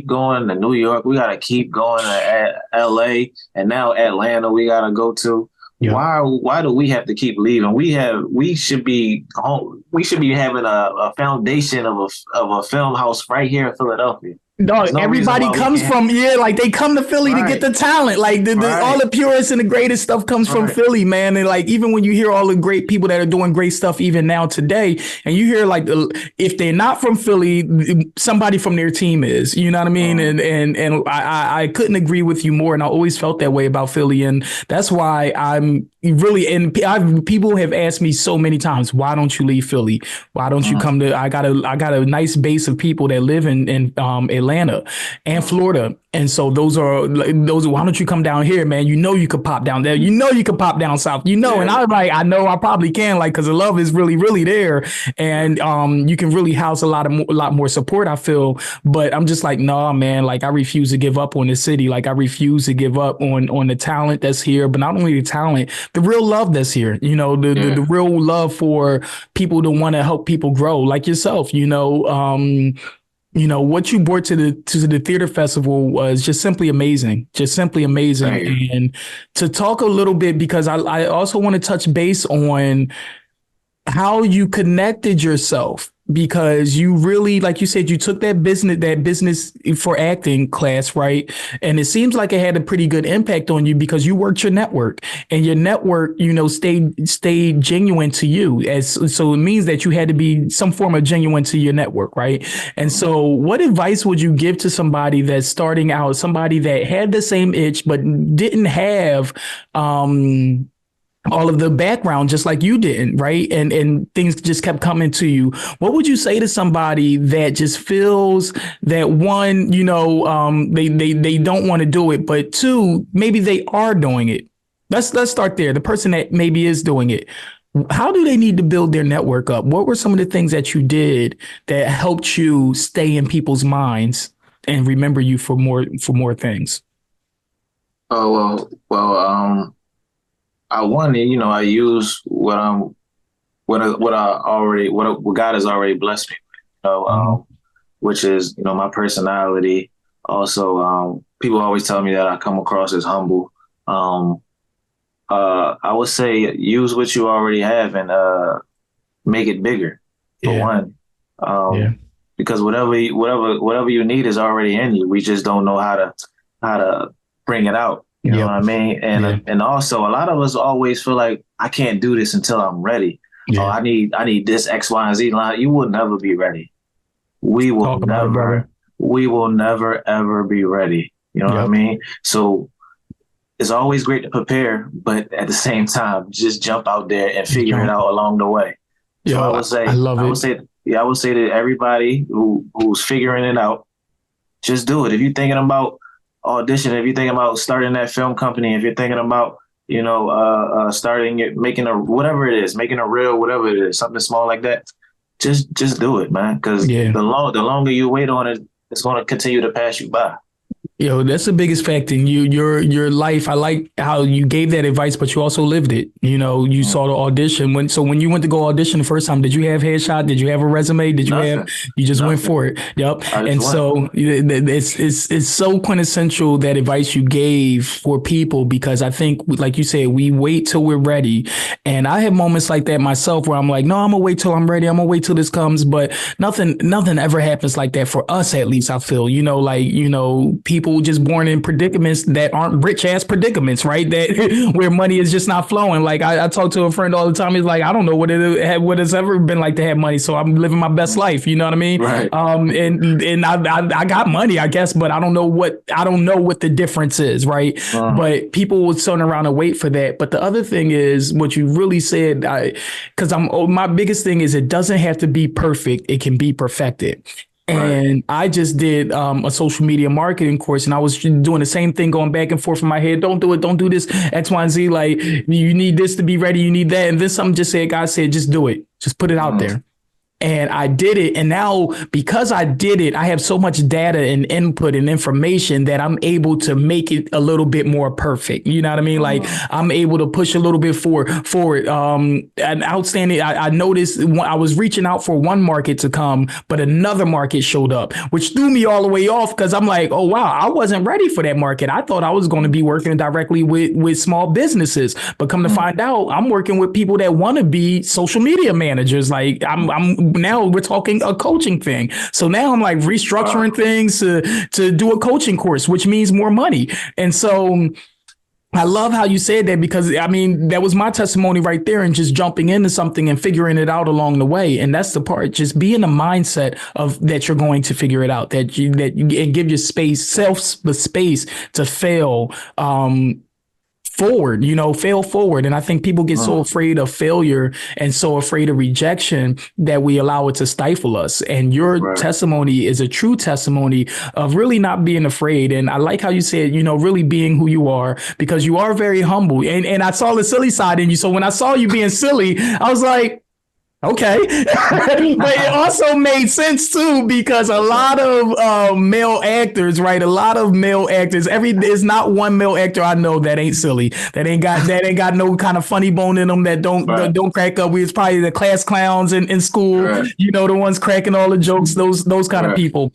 going to New York. We gotta keep going to LA, and now Atlanta. We gotta go to. Yep. Why do we have to keep leaving? We should be having a foundation of a film house right here in Philadelphia. Dog, everybody comes from they come to Philly to get the talent. Like all the purest and the greatest stuff comes from Philly, man. And like even when you hear all the great people that are doing great stuff even now today, and you hear like if they're not from Philly, somebody from their team is. You know what I mean? And I couldn't agree with you more. And I always felt that way about Philly, and that's why I'm really. And people have asked me so many times, why don't you leave Philly? Why don't you come to? I got a nice base of people that live in Atlanta and Florida. And so those are why don't you come down here, man? You know you could pop down there. You know you could pop down south. And I was like, I know I probably can, like, because the love is really, really there. And you can really house a lot more support, I feel. But I'm just like, nah, man, like I refuse to give up on the city. Like I refuse to give up on the talent that's here, but not only the talent, the real love that's here, the real love for people to want to help people grow like yourself, what you brought to the theater festival was just simply amazing. Right. And to talk a little bit, because I also want to touch base on how you connected yourself, because you really, like you said, you took that business for acting class, right? And it seems like it had a pretty good impact on you because you worked your network, and your network, stayed genuine to you. So it means that you had to be some form of genuine to your network, right? And so what advice would you give to somebody that's starting out, somebody that had the same itch, but didn't have, all of the background, just like you didn't, right? And things just kept coming to you. What would you say to somebody that just feels that one, they don't want to do it, but two, maybe they are doing it? Let's start there. The person that maybe is doing it, how do they need to build their network up? What were some of the things that you did that helped you stay in people's minds and remember you for more things? Oh, well, I use what God has already blessed me with, which is, my personality. Also, people always tell me that I come across as humble. I would say use what you already have and make it bigger for one. Because whatever you need is already in you. We just don't know how to bring it out. You know what I mean? And also a lot of us always feel like I can't do this until I'm ready. Oh, I need this X, Y, and Z line. You will never be ready. We will never ever be ready. You know what I mean? So it's always great to prepare, but at the same time, just jump out there and figure it out along the way. So I would say, I would say to everybody who's figuring it out, just do it. If you're thinking about audition, if you're thinking about starting that film company, if you're thinking about, starting it, making whatever it is, making a reel, whatever it is, something small like that, just do it, man. Because the longer you wait on it, it's going to continue to pass you by. That's the biggest fact in your life. I like how you gave that advice, but you also lived it. You saw the audition. When you went to go audition the first time, did you have headshot? Did you have a resume? Did you you just went for it? Yep. And so it's so quintessential, that advice you gave for people, because I think, like you said, we wait till we're ready. And I have moments like that myself where I'm like, no, I'm gonna wait till I'm ready. I'm gonna wait till this comes. But nothing ever happens like that for us, at least I feel, people just born in predicaments that aren't rich ass predicaments, right? That where money is just not flowing. Like I talk to a friend all the time. He's like, I don't know what it's ever been like to have money, so I'm living my best life. You know what I mean? Right. And I got money, I guess, but I don't know what the difference is, right? But people will turn around and wait for that. But the other thing is what you really said, because my biggest thing is it doesn't have to be perfect. It can be perfected. And I just did a social media marketing course, and I was doing the same thing, going back and forth in my head. Don't do it. Don't do this X, Y, and Z. Like, you need this to be ready. You need that. And then something just said, God said, just do it. Just put it out there. And I did it. And now, because I did it, I have so much data and input and information that I'm able to make it a little bit more perfect. You know what I mean? Like, I'm able to push a little bit forward. An outstanding. I noticed I was reaching out for one market to come, but another market showed up, which threw me all the way off, because I'm like, oh, wow, I wasn't ready for that market. I thought I was going to be working directly with small businesses. But come to find out, I'm working with people that want to be social media managers. Like, now we're talking a coaching thing. So now I'm like restructuring things to do a coaching course, which means more money. And so I love how you said that, because I mean, that was my testimony right there, and just jumping into something and figuring it out along the way. And that's the part, just be in the mindset of that you're going to figure it out, that you and give yourself the space to fail, fail forward. And I think people get so afraid of failure and so afraid of rejection that we allow it to stifle us. And your testimony is a true testimony of really not being afraid. And I like how you said, really being who you are, because you are very humble. And I saw the silly side in you. So when I saw you being silly, I was like, okay. But it also made sense too, because a lot of male actors, right? A lot of male actors, there's not one male actor I know that ain't silly, that ain't got no kind of funny bone in them, that don't crack up. We was probably the class clowns in school, the ones cracking all the jokes, those kind of people.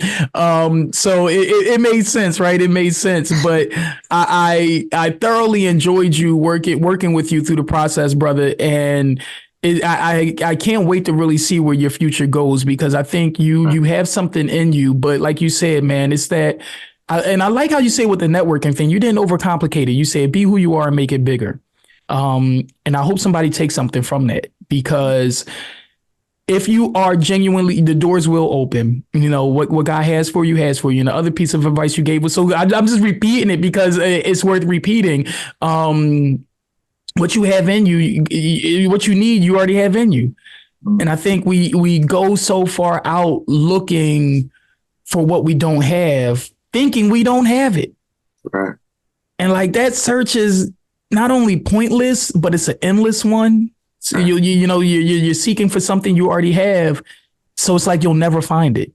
So it made sense, right? It made sense. But I thoroughly enjoyed you working with you through the process, brother. And I can't wait to really see where your future goes, because I think you have something in you. But like you said, man, it's that. And I like how you say with the networking thing, you didn't overcomplicate it. You said, be who you are and make it bigger. And I hope somebody takes something from that, because if you are genuinely, the doors will open. What God has for you. And the other piece of advice you gave was so good. I'm just repeating it because it's worth repeating. What you have in you, what you need, you already have in you. And I think we go so far out looking for what we don't have, thinking we don't have it. Right. And like, that search is not only pointless, but it's an endless one. So you're seeking for something you already have. So it's like you'll never find it.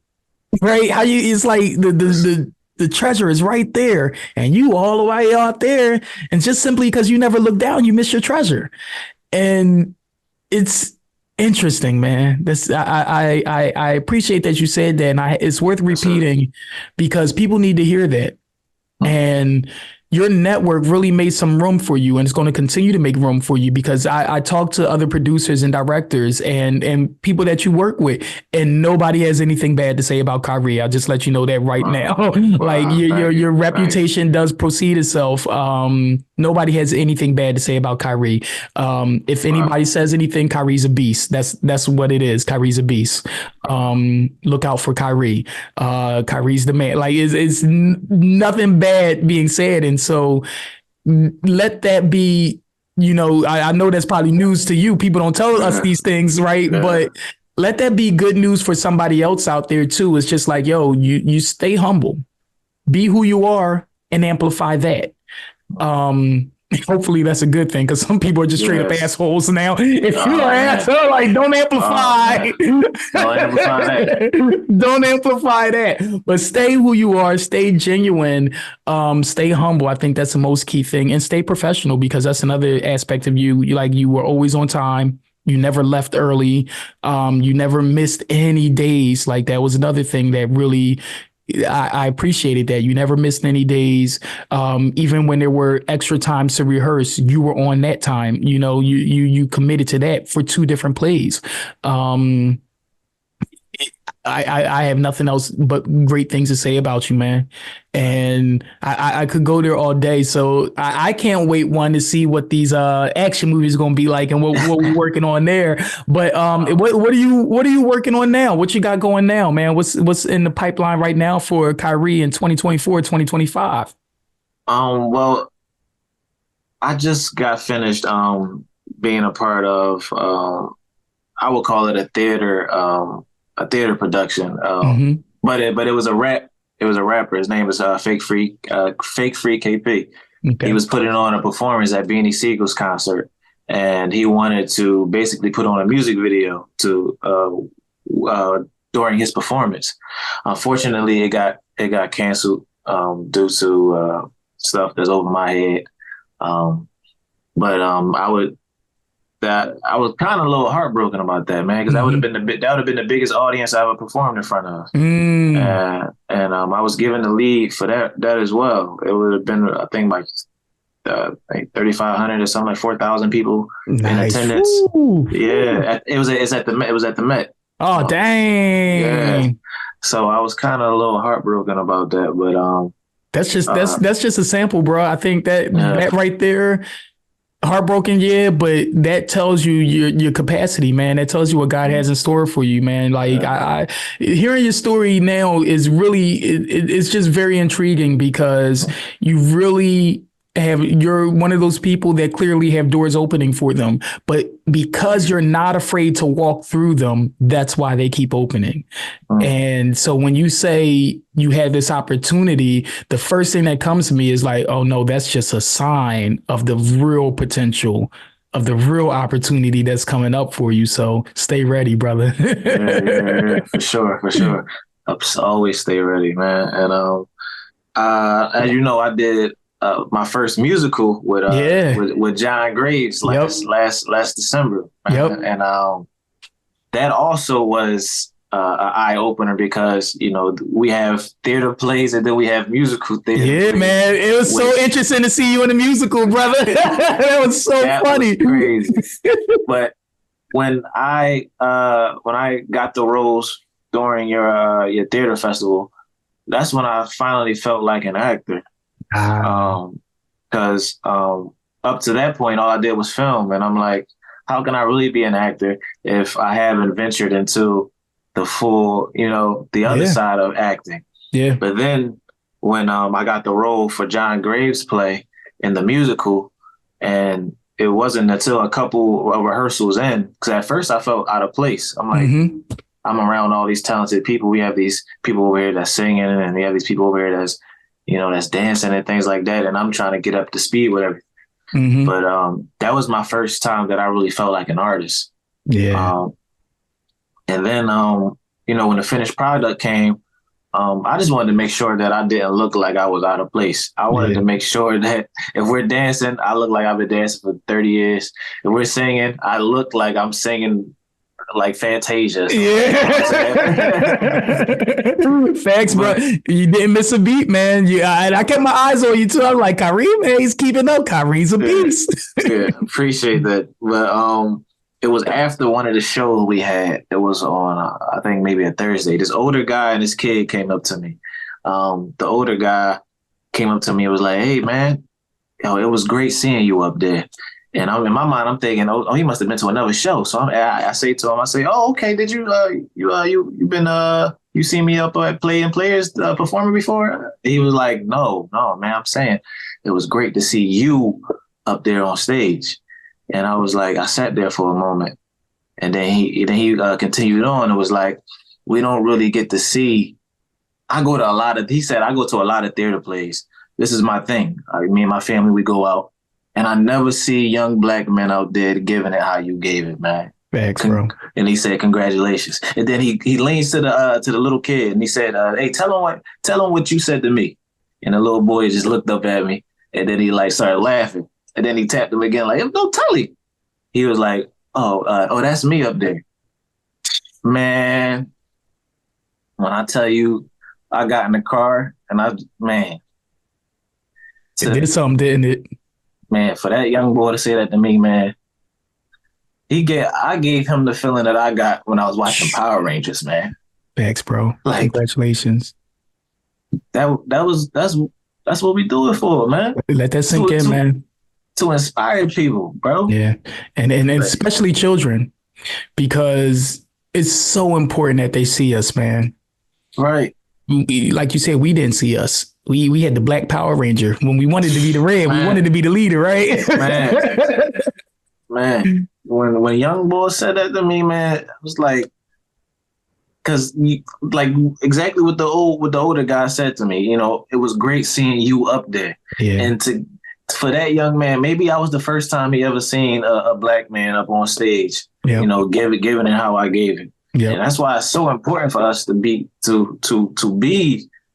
Right? It's like the treasure is right there, and you all the way out there. And just simply because you never look down, you miss your treasure. And it's interesting, man. I appreciate that you said that. And it's worth repeating, because people need to hear that. And your network really made some room for you, and it's going to continue to make room for you, because I talked to other producers and directors and people that you work with, and nobody has anything bad to say about Kairi. I'll just let you know that right now. Like your reputation does proceed itself. Nobody has anything bad to say about Kairi. If anybody says anything, Kairi's a beast. That's what it is. Kairi's a beast. Look out for Kairi. Kairi's the man. Like it's nothing bad being said. And so let that be, I know that's probably news to you. People don't tell us these things, right? Yeah. But let that be good news for somebody else out there too. It's just like, yo, you stay humble, be who you are, and amplify that. Hopefully that's a good thing, because some people are just straight up assholes now. If you're an asshole, like, don't amplify. Don't amplify that. Don't amplify that. But stay who you are, stay genuine, stay humble. I think that's the most key thing. And stay professional, because that's another aspect of you. You were always on time. You never left early. You never missed any days. Like, that was another thing that really I appreciated, that you never missed any days. Even when there were extra times to rehearse, you were on that time. You committed to that for 2 different plays. I have nothing else but great things to say about you, man. And I could go there all day. So I can't wait, one, to see what these action movies are going to be like, and what we're working on there. But what are you working on now? What you got going now, man? What's in the pipeline right now for Kairi in 2024, 2025? Well, I just got finished being a part of I would call it a theater production. But it was a rap. It was a rapper. His name is Fake Free KP. Okay. He was putting on a performance at Beanie Siegel's concert, and he wanted to basically put on a music video during his performance. Unfortunately, it got canceled due to stuff that's over my head. But I was kind of a little heartbroken about that, man, because that would have been the biggest audience I ever performed in front of. And I was given the lead for that as well. It would have been, I think, like 3,500 or something, like 4,000 people in attendance. Woo. Yeah, it was at the Met. Oh, dang! Yeah. So I was kind of a little heartbroken about that, but that's just a sample, bro. I think that right there. Heartbroken, yeah, but that tells you your capacity, man. That tells you what God has in store for you, man. Like, I hearing your story now is really, it's just very intriguing, because you really you're one of those people that clearly have doors opening for them, but because you're not afraid to walk through them, that's why they keep opening. And so when you say you had this opportunity, the first thing that comes to me is like, oh no, that's just a sign of the real potential, of the real opportunity that's coming up for you. So stay ready, brother. Yeah, for sure. I'll always stay ready, man. And as you know, I did my first musical with John Graves last December. Yep. And that also was an eye opener, because we have theater plays and then we have musical theater. Yeah, man, it was so interesting to see you in a musical, brother. That was so funny. Was crazy. But when I got the roles during your theater festival, that's when I finally felt like an actor. Because up to that point, all I did was film, and I'm like, how can I really be an actor if I haven't ventured into the full, the other side of acting? Yeah. But then when I got the role for John Graves' play in the musical, and it wasn't until a couple of rehearsals in, because at first I felt out of place. I'm like, I'm around all these talented people. We have these people over here that's singing, and we have these people over here that's dancing and things like that. And I'm trying to get up to speed with everything. But that was my first time that I really felt like an artist. Yeah. And then, when the finished product came, I just wanted to make sure that I didn't look like I was out of place. I wanted to make sure that if we're dancing, I look like I've been dancing for 30 years. If we're singing, I look like I'm singing like Fantasia. Yeah. Facts, bro. You didn't miss a beat, man. I kept my eyes on you too. I'm like, Kairi, man, he's keeping up. Kairi's a beast. Yeah, appreciate that. But it was after one of the shows we had. It was on, I think maybe a Thursday. This older guy and this kid came up to me. The older guy came up to me and was like, "Hey, man, it was great seeing you up there." And I'm in my mind, I'm thinking, oh, he must have been to another show. So I say to him, "Oh, okay. Did you you seen me up at Playing Players performing before?" He was like, "No, man. I'm saying it was great to see you up there on stage." And I was like, I sat there for a moment, and then he continued on. It was like, we don't really get to see. He said, I go to a lot of theater plays. This is my thing. Me and my family, we go out. And I never see young black men out there giving it how you gave it, man. Thanks, bro. And he said, "Congratulations." And then he leans to the little kid and he said, "Hey, tell him what you said to me." And the little boy just looked up at me, and then he like started laughing. And then he tapped him again, like, "Don't tell him." He was like, "Oh, that's me up there." Man, when I tell you, I got in the car and it did something, didn't it? Man, for that young boy to say that to me, man, I gave him the feeling that I got when I was watching Power Rangers, man. Thanks, bro. Like, congratulations. That's what we do it for, man. Let that sink in, man. To inspire people, bro. Yeah, and especially children, because it's so important that they see us, man. Right. Like you said, we didn't see us. We had the Black Power Ranger. When we wanted to be the red, we wanted to be the leader, right? Man. When young boy said that to me, man, I was like, because like exactly what the older guy said to me, it was great seeing you up there. Yeah. And for that young man, maybe I was the first time he ever seen a black man up on stage, giving it how I gave it. Yeah. And that's why it's so important for us to be.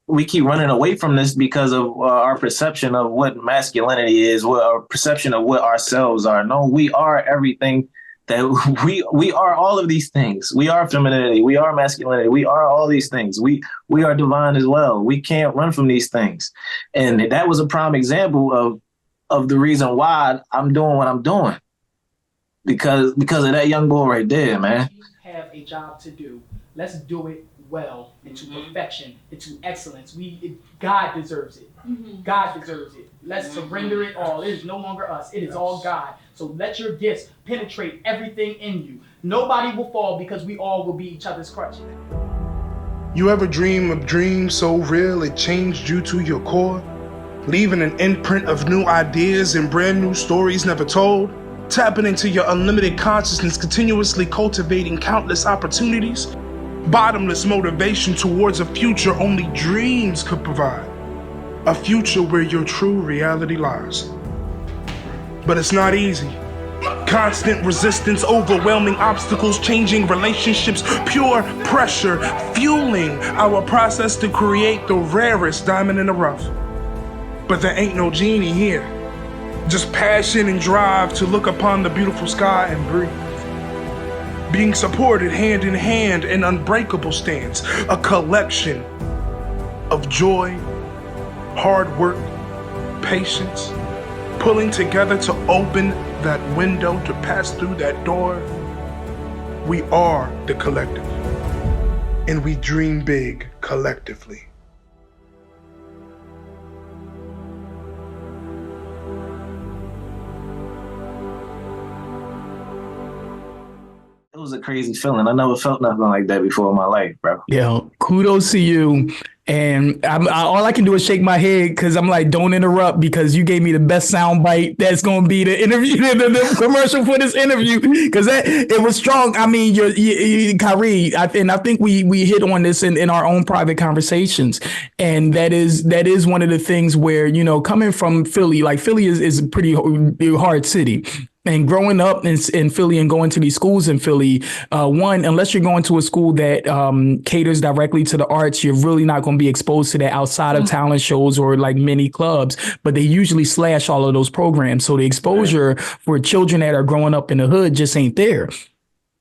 We keep running away from this because of our perception of what masculinity is, what our perception of what ourselves are. No, we are everything that we are. All of these things. We are femininity. We are masculinity. We are all these things. We are divine as well. We can't run from these things. And that was a prime example of the reason why I'm doing what I'm doing, because of that young boy right there, man. Have a job to do. Let's do it well, into perfection, into excellence. God deserves it. Mm-hmm. God deserves it. Let's surrender it all. It is no longer us. It is all God. So let your gifts penetrate everything in you. Nobody will fall because we all will be each other's crutch. You ever dream of dreams so real it changed you to your core? Leaving an imprint of new ideas and brand new stories never told? Tapping into your unlimited consciousness, continuously cultivating countless opportunities? Bottomless motivation towards a future only dreams could provide. A future where your true reality lies. But it's not easy. Constant resistance, overwhelming obstacles, changing relationships, pure pressure, fueling our process to create the rarest diamond in the rough. But there ain't no genie here. Just passion and drive to look upon the beautiful sky and breathe. Being supported hand in hand in unbreakable stance, a collection of joy, hard work, patience, pulling together to open that window, to pass through that door. We are the collective, and we dream big collectively. It was a crazy feeling. I never felt nothing like that before in my life, bro. Yeah, kudos to you. And all I can do is shake my head because I'm like, don't interrupt, because you gave me the best sound bite. That's going to be the interview, the commercial for this interview, because it was strong. I mean, Kairi, I think we hit on this in our own private conversations. And that is one of the things where, coming from Philly, like Philly is a pretty hard city. And growing up in Philly and going to these schools in Philly, unless you're going to a school that caters directly to the arts, you're really not going to be exposed to that outside of talent shows or like mini clubs. But they usually slash all of those programs. So the exposure for children that are growing up in the hood just ain't there.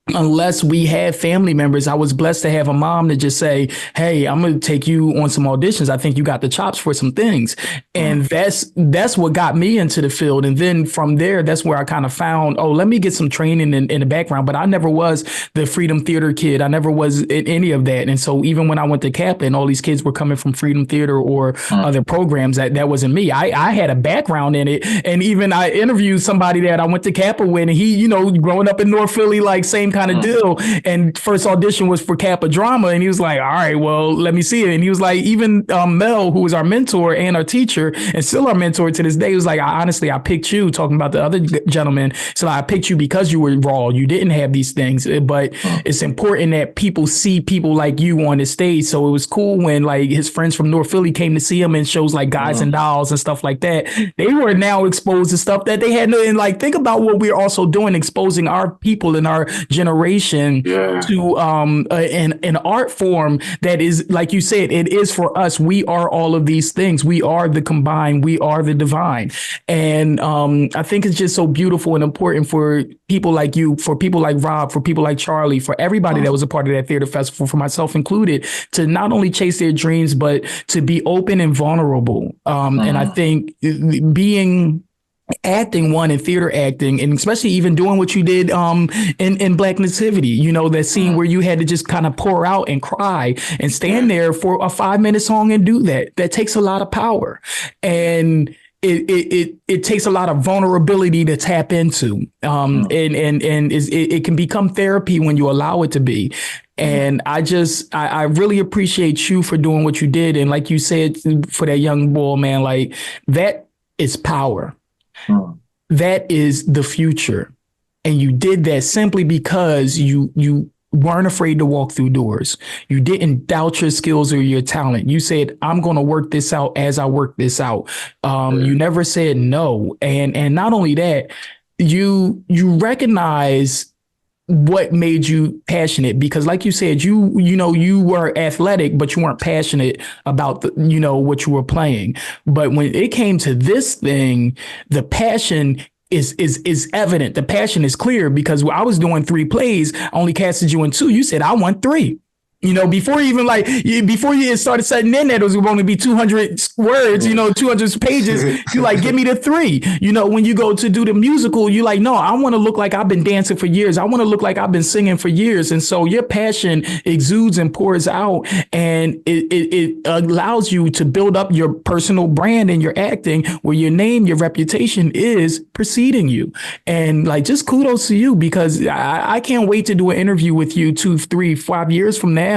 unless we had family members. I was blessed to have a mom to just say, hey, I'm going to take you on some auditions. I think you got the chops for some things. And that's what got me into the field. And then from there, that's where I kind of found, let me get some training in the background. But I never was the Freedom Theater kid. I never was in any of that. And so even when I went to Kappa, all these kids were coming from Freedom Theater or other programs, that wasn't me. I had a background in it. And even I interviewed somebody that I went to Kappa with, and he, growing up in North Philly, like same kind of deal. And first audition was for Kappa Drama. And he was like, all right, well, let me see it. And he was like, even Mel, who was our mentor and our teacher and still our mentor to this day, was like, honestly, I picked you, talking about the other gentleman. So I picked you because you were raw. You didn't have these things, but it's important that people see people like you on the stage. So it was cool when like his friends from North Philly came to see him in shows like Guys and Dolls and stuff like that. They were now exposed to stuff that they had. And like, think about what we're also doing, exposing our people in our generation to an art form that is, like you said, it is for us. We are all of these things. We are the combined. We are the divine. And I think it's just so beautiful and important for people like you, for people like Rob, for people like Charlie, for everybody that was a part of that theater festival, for myself included, to not only chase their dreams, but to be open and vulnerable. And I think acting in theater acting, and especially even doing what you did in Black Nativity, that scene where you had to just kind of pour out and cry and stand there for a 5-minute song and do that takes a lot of power, and it takes a lot of vulnerability to tap into, and it can become therapy when you allow it to be. And I really appreciate you for doing what you did. And like you said, for that young boy, man, like that is power. That is the future. And you did that simply because you weren't afraid to walk through doors. You didn't doubt your skills or your talent. You said, I'm going to work this out as I work this out. You never said no. And not only that, you recognize what made you passionate, because like you said, you were athletic, but you weren't passionate about what you were playing. But when it came to this thing, the passion is evident. The passion is clear, because I was doing 3 plays. I only casted you in 2. You said, I want 3. Before you started setting in that it was going to only be 200 words, 200 pages, you like, give me the 3. When you go to do the musical, you like, no, I want to look like I've been dancing for years. I want to look like I've been singing for years. And so your passion exudes and pours out, and it allows you to build up your personal brand in your acting, where your name, your reputation is preceding you. And like, just kudos to you, because I can't wait to do an interview with you 2, 3, 5 years from now.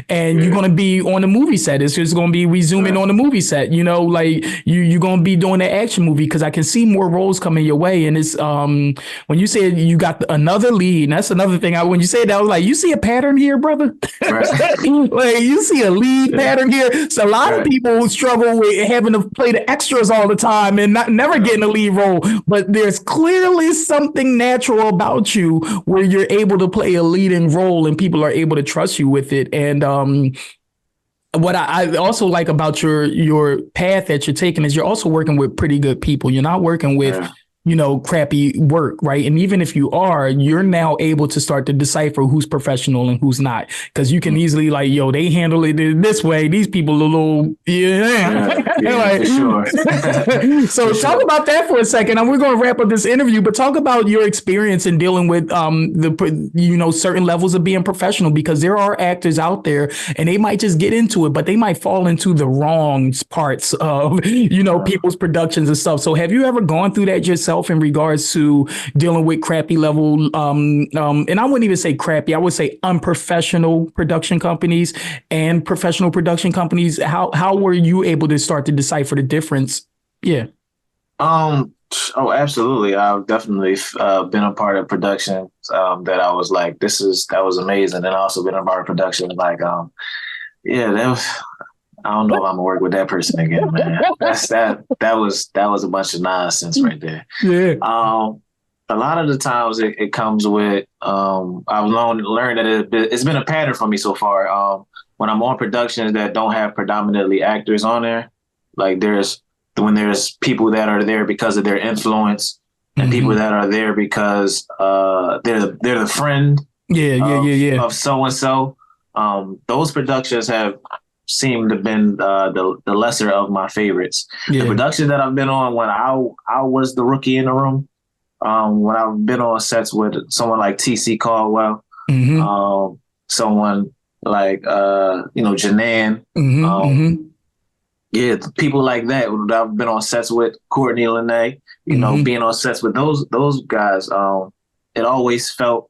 And you're going to be on the movie set. It's just going to be resuming on the movie set, like you're going to be doing the action movie, because I can see more roles coming your way. And it's when you said you got another lead, and that's another thing. When you said that, I was like, you see a pattern here, brother? Right. Like, you see a lead pattern here. So a lot of people struggle with having to play the extras all the time and never getting a lead role. But there's clearly something natural about you where you're able to play a leading role and people are able to trust you with it. And what I also like about your path that you're taking is you're also working with pretty good people. You're not working with crappy work, right? And even if you are, you're now able to start to decipher who's professional and who's not, because you can easily like, they handle it this way. These people a little, like, sure. So talk about that for a second, and we're going to wrap up this interview. But talk about your experience in dealing with certain levels of being professional, because there are actors out there and they might just get into it, but they might fall into the wrong parts of people's productions and stuff. So have you ever gone through that yourself in regards to dealing with crappy level, and I wouldn't even say crappy, I would say unprofessional production companies and professional production companies? How were you able to start to decipher the difference? Yeah. Oh, absolutely. I've definitely been a part of productions that I was like, that was amazing. And also been a part of production like, that was, I don't know if I'm gonna work with that person again, man. That was a bunch of nonsense right there. Yeah. A lot of the times it comes with I've learned that it's been a pattern for me so far. When I'm on productions that don't have predominantly actors on there, like when there's people that are there because of their influence, and people that are there because they're the friend of so and so. Those productions have seemed to have been the lesser of my favorites. The production that I've been on when I was the rookie in the room, when I've been on sets with someone like T.C. Caldwell, someone like Janan, people like that I've been on sets with, Courtney Lene, being on sets with those guys, it always felt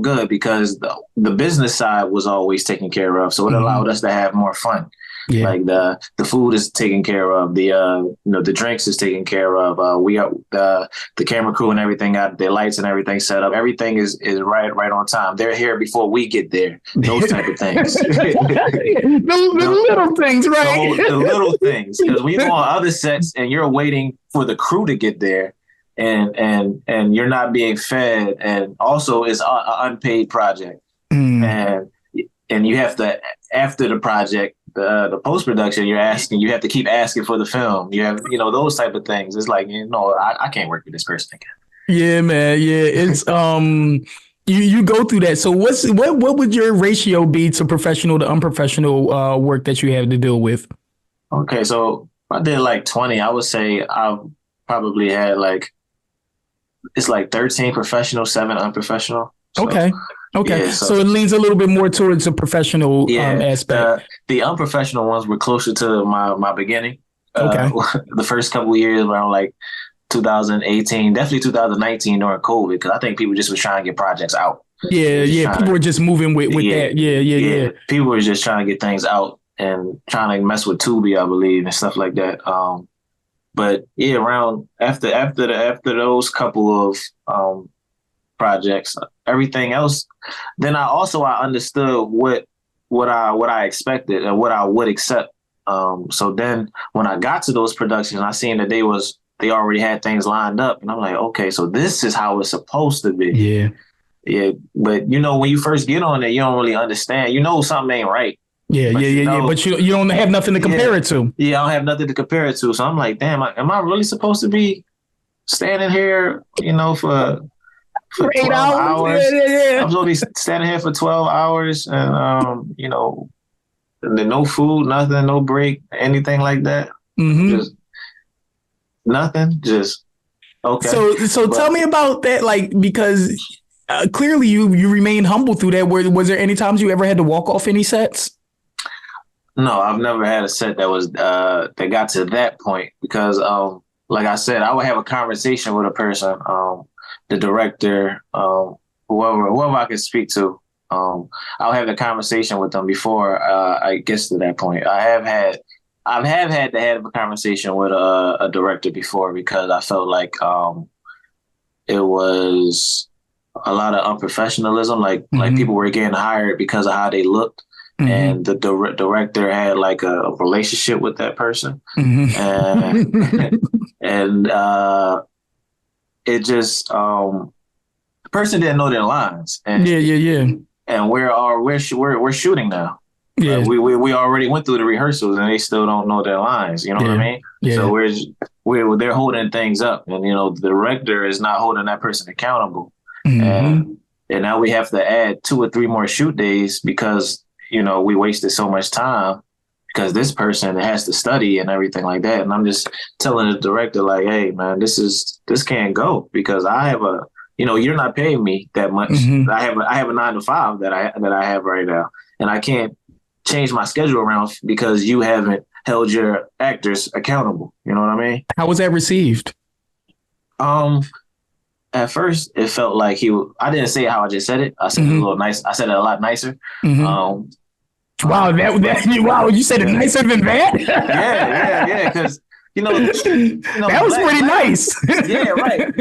good because the business side was always taken care of, so it allowed us to have more fun. Like the food is taken care of, the drinks is taken care of. We are the camera crew and everything got their lights and everything set up. Everything is right on time. They're here before we get there. Those type of things. the little things, right? The little things, because when you go on other sets and you're waiting for the crew to get there, and you're not being fed, and also it's an unpaid project, and you have to, after the project, the post-production, you have to keep asking for the film. You have, those type of things. It's like, I can't work with this person again. Yeah, man. Yeah. It's, you go through that. So what would your ratio be to professional to unprofessional work that you have to deal with? Okay. So I did like 20. I would say I probably had it's like 13 professional, 7 unprofessional. So, okay. Yeah, so it leans a little bit more towards a professional aspect. The unprofessional ones were closer to my beginning. Okay. The first couple of years around 2018, definitely 2019 during COVID, because I think people just was trying to get projects out. People were just moving with that. Yeah. People were just trying to get things out and trying to mess with Tubi, I believe, and stuff like that. But yeah, around after those couple of projects, everything else, then I understood what I expected and what I would accept. So then when I got to those productions, I seen that they already had things lined up, and I'm like, okay, so this is how it's supposed to be. Yeah. But when you first get on it, you don't really understand. Something ain't right. But you don't have nothing to compare it to. Yeah, I don't have nothing to compare it to. So I'm like, damn, am I really supposed to be standing here, for 8 hours? I'm supposed to be standing here for 12 hours and, and then no food, nothing, no break, anything like that. Just nothing, just okay. So tell me about that, because clearly you remained humble through that. Was there any times you ever had to walk off any sets? No, I've never had a set that was that got to that point because, like I said, I would have a conversation with a person, the director, whoever I could speak to. I'll have a conversation with them before I get to that point. I have had to have a conversation with a director before because I felt like it was a lot of unprofessionalism. Like people were getting hired because of how they looked. And the director had a relationship with that person, and it just the person didn't know their lines. And, and we're shooting now. Yeah, we already went through the rehearsals, and they still don't know their lines. You know what I mean? Yeah. So they're holding things up, and the director is not holding that person accountable, and now we have to add 2 or 3 more shoot days because. We wasted so much time because this person has to study and everything like that. And I'm just telling the director, hey, man, this can't go because I have you're not paying me that much. I have a 9 to 5 that I have right now, and I can't change my schedule around because you haven't held your actors accountable. You know what I mean? How was that received? At first, it felt like I didn't say it how I just said it. I said it a little nice. I said it a lot nicer. Wow, wow! You said it nicer than that? yeah. Because that was pretty nice. Yeah, right.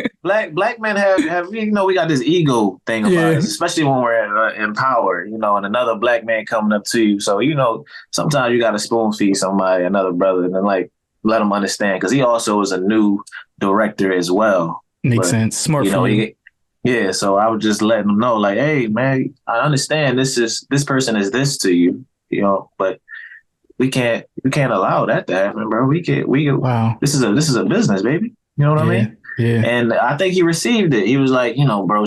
Black men have we got this ego thing about us, especially when we're in power. And another black man coming up to you. So sometimes you got to spoon feed somebody, another brother, and then let them understand because he also is a new director as well. Makes sense. Smart for you. Yeah, so I would just let them know, hey, man, I understand this person is this to you, but we can't allow that to happen, bro. Wow. This is a business, baby. You know what I mean? Yeah. And I think he received it. He was like, you know, bro,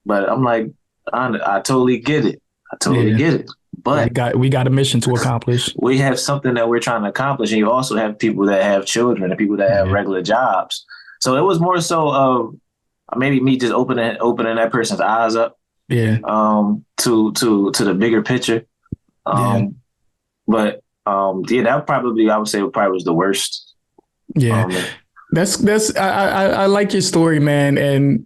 but I'm like, I totally get it. I totally get it. But we got a mission to accomplish. We have something that we're trying to accomplish. And you also have people that have children and people that have regular jobs. So it was more so of maybe me just opening that person's eyes up. Yeah. To the bigger picture. But that probably, I would say, probably was the worst. Yeah. That's I like your story, man,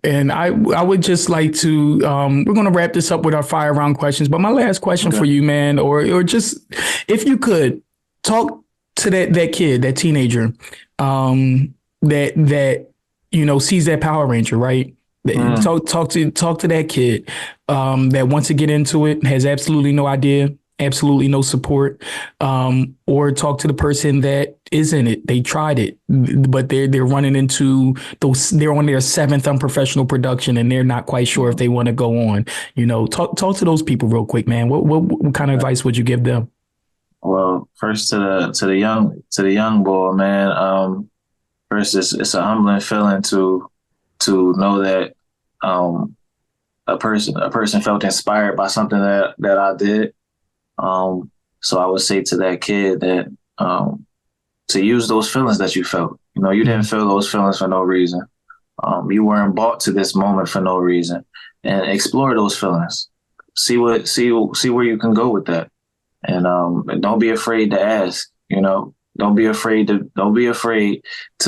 and I would just like to we're gonna wrap this up with our fire round questions. But my last question for you, man, or just if you could talk to that kid, that teenager, that you know sees that Power Ranger, right? Talk to that kid that wants to get into it, has absolutely no idea, absolutely no support, or talk to the person that is in it. They tried it, but they're running into those. They're on their 7th unprofessional production, and they're not quite sure if they want to go on. You know, talk to those people real quick, man. What kind of advice would you give them? Well, first to the young boy, man. First, it's a humbling feeling to know that a person felt inspired by something that I did. So I would say to that kid that to use those feelings that you felt. You know, you didn't feel those feelings for no reason. You weren't brought to this moment for no reason, and explore those feelings. See where you can go with that, and don't be afraid to ask. You know, don't be afraid to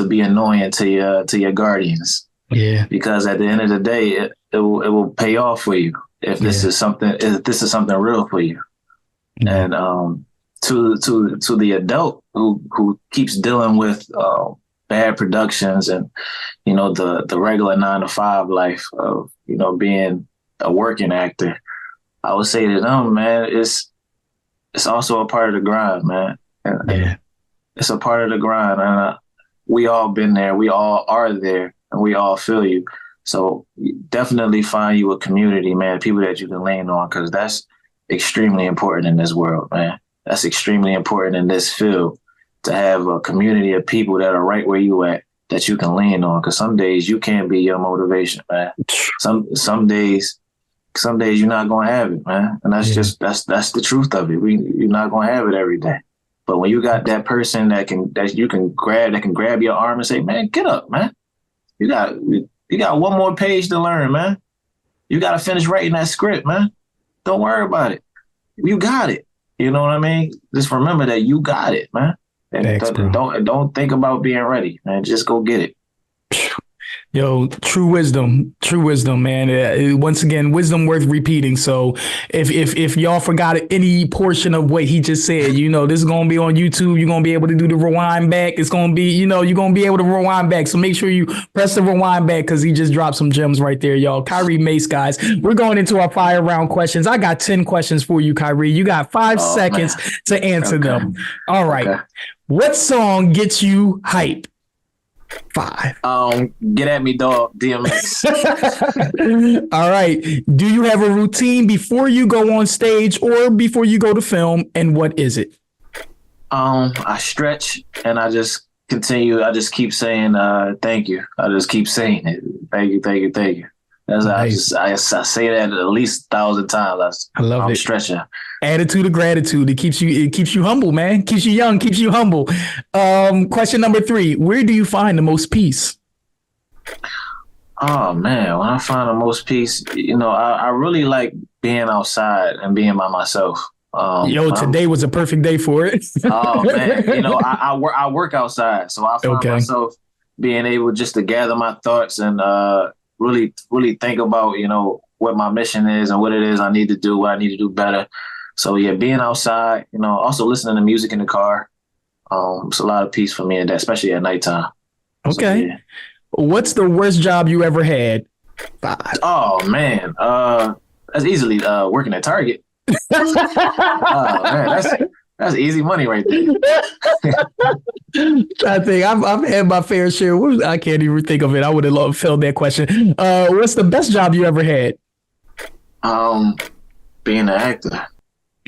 be annoying to your guardians. Yeah, because at the end of the day, it will pay off for you if this is something real for you. And to the adult who keeps dealing with bad productions and you know the regular 9-to-5 life of you know being a working actor, I would say to them, man, it's also a part of the grind, man. And it's a part of the grind, and we all been there, we all are there, and we all feel you. So definitely find you a community, man, people that you can lean on, because that's extremely important in this world, man. That's extremely important in this field, to have a community of people that are right where you at, that you can lean on. Because some days you can't be your motivation, man. Some days you're not gonna have it, man. And that's just that's the truth of it. You're not gonna have it every day. But when you got that person that can grab your arm and say, man, get up, man. You got one more page to learn, man. You got to finish writing that script, man. Don't worry about it. You got it. You know what I mean? Just remember that you got it, man. And don't think about being ready, man. Just go get it. Yo, true wisdom, man. Once again, wisdom worth repeating. So if y'all forgot any portion of what he just said, you know, this is going to be on YouTube. You're going to be able to do the rewind back. It's going to be, you know, you're going to be able to rewind back. So make sure you press the rewind back, because he just dropped some gems right there, y'all. Kairi Mace, guys. We're going into our fire round questions. I got 10 questions for you, Kairi. You got 5 seconds to answer them. All right. Okay. What song gets you hype? 5. Get at me, dog. DMX. All right. Do you have a routine before you go on stage or before you go to film, and what is it? I stretch and I just continue. I just keep saying thank you. I just keep saying it. Thank you, thank you, thank you. Nice. I say that at least 1,000 times. I love it. I'm stretching. Attitude of gratitude. It keeps you humble, man. Keeps you young, keeps you humble. Question number 3. Where do you find the most peace? Oh man, when I find the most peace, you know, I really like being outside and being by myself. Today was a perfect day for it. Oh man, you know, I work outside, so I find myself being able just to gather my thoughts and really think about, you know, what my mission is and what it is I need to do, what I need to do better. So yeah, being outside, you know, also listening to music in the car. It's a lot of peace for me, and especially at nighttime. Okay. So, yeah. What's the worst job you ever had? 5. Oh man, that's easily working at Target. Oh man, that's easy money right there. I think I've had my fair share. I can't even think of it. I would have failed that question. What's the best job you ever had? Being an actor.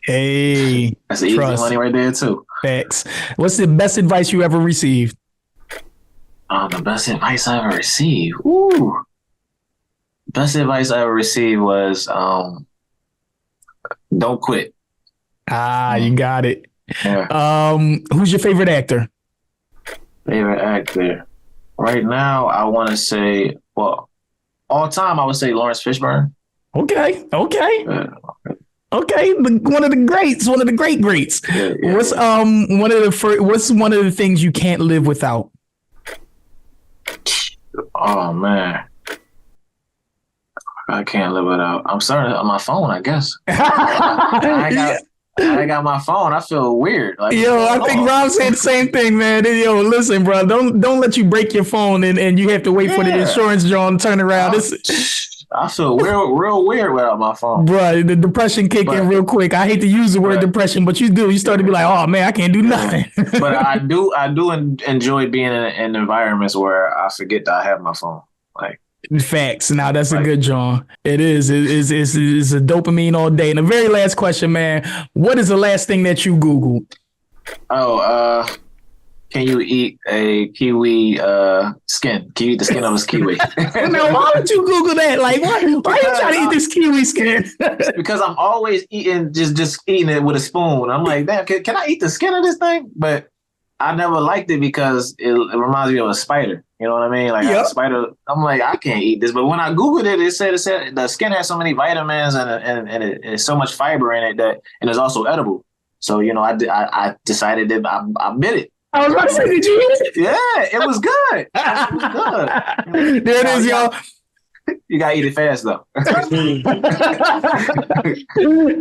Hey, that's easy money right there too. Facts. What's the best advice you ever received? The best advice I ever received. Ooh. Best advice I ever received was don't quit. You got it. Yeah. Who's your favorite actor? Favorite actor. Right now, I want to say, well, all time, I would say Lawrence Fishburne. Okay. Yeah. Okay, one of the greats, one of the greats. Yeah. What's one of the things you can't live without? Oh man, I can't live without. I'm starting on my phone, I guess. I got my phone. I feel weird. Like, I think Rob said the same thing, man. Yo, listen, bro, don't let you break your phone and you have to wait for the insurance John to turn around. I feel real weird without my phone. Bro, the depression kick in real quick. I hate to use the word depression, but you do. You start to be like, oh man, I can't do nothing. But I do enjoy being in environments where I forget that I have my phone. Like facts. Now that's a good John. It is. It's a dopamine all day. And the very last question, man. What is the last thing that you Googled? Can you eat a kiwi skin? Can you eat the skin of a kiwi? Now, why would you Google that? Like, why are you trying to eat this kiwi skin? Because I'm always eating, just eating it with a spoon. I'm like, damn, can I eat the skin of this thing? But I never liked it because it reminds me of a spider. You know what I mean? Like a spider. I'm like, I can't eat this. But when I Googled it, it said the skin has so many vitamins and it's so much fiber in it and it's also edible. So, I decided that I bit it. I was about to say, did you eat it? Yeah, it was good. It was good. There it is, y'all. You gotta eat it fast though.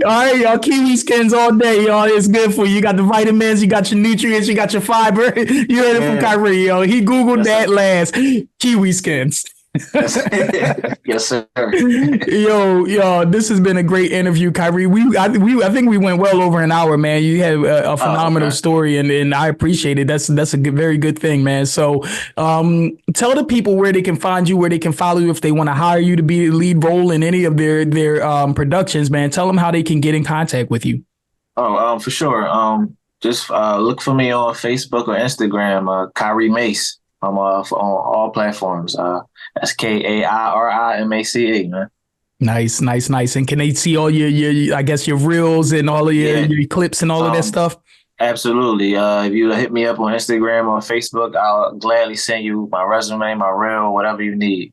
All right, y'all. Kiwi skins all day, y'all. It's good for you. You got the vitamins, you got your nutrients, you got your fiber. You heard it from Kairi, yo. He Googled that last. Kiwi skins. Yes, sir. Yo, this has been a great interview, Kairi. I think we went well over an hour, man. You had a phenomenal story, and I appreciate it. That's a very good thing, man. So, tell the people where they can find you, where they can follow you if they want to hire you to be the lead role in any of their productions, man. Tell them how they can get in contact with you. For sure. Just look for me on Facebook or Instagram, Kairi Mace. I'm on all platforms. That's KAIRIMACE, man. Nice. And can they see all your I guess your reels and all of your clips and all of that stuff? Absolutely. If you hit me up on Instagram or Facebook, I'll gladly send you my resume, my reel, whatever you need.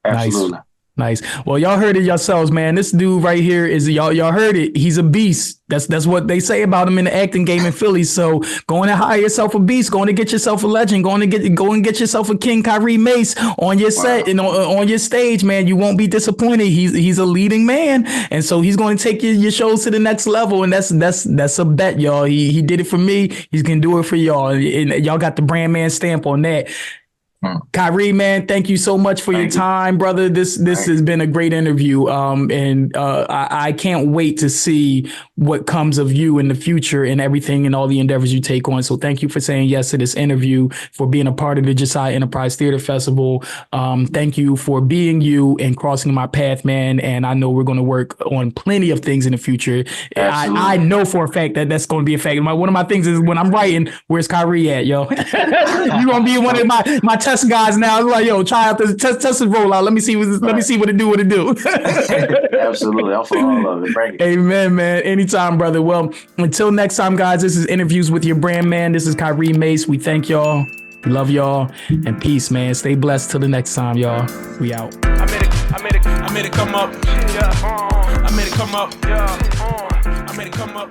Absolutely. Nice. Well, y'all heard it yourselves, man. This dude right here is y'all heard it. He's a beast. That's what they say about him in the acting game in Philly. So go and hire yourself a beast. Go and get yourself a legend. Go and get yourself a King Kairi Mace on your set and on your stage, man. You won't be disappointed. He's a leading man, and so he's going to take your shows to the next level. And that's a bet, y'all. He did it for me. He's gonna do it for y'all. And y'all got the Brandman stamp on that. Kairi, man, thank you so much for your time, brother. This has been a great interview. And I can't wait to see what comes of you in the future and everything and all the endeavors you take on. So thank you for saying yes to this interview, for being a part of the Jasai Enterprise Theatre Festival. Thank you for being you and crossing my path, man. And I know we're going to work on plenty of things in the future. I know for a fact that that's going to be a fact. One of my things is when I'm writing, where's Kairi at, yo? You're going to be one of my test guys now. It's like, yo, try out this test this roll out. Let me see what it do. Absolutely. I'll follow all of it. Bring it. Amen, man. Anytime, brother. Well, until next time, guys, this is Interviews with Your Brandman. This is Kairi Mace. We thank y'all. We love y'all. And peace, man. Stay blessed till the next time, y'all. We out. I made it come up. Yeah. I made it come up. Yeah. I made it come up.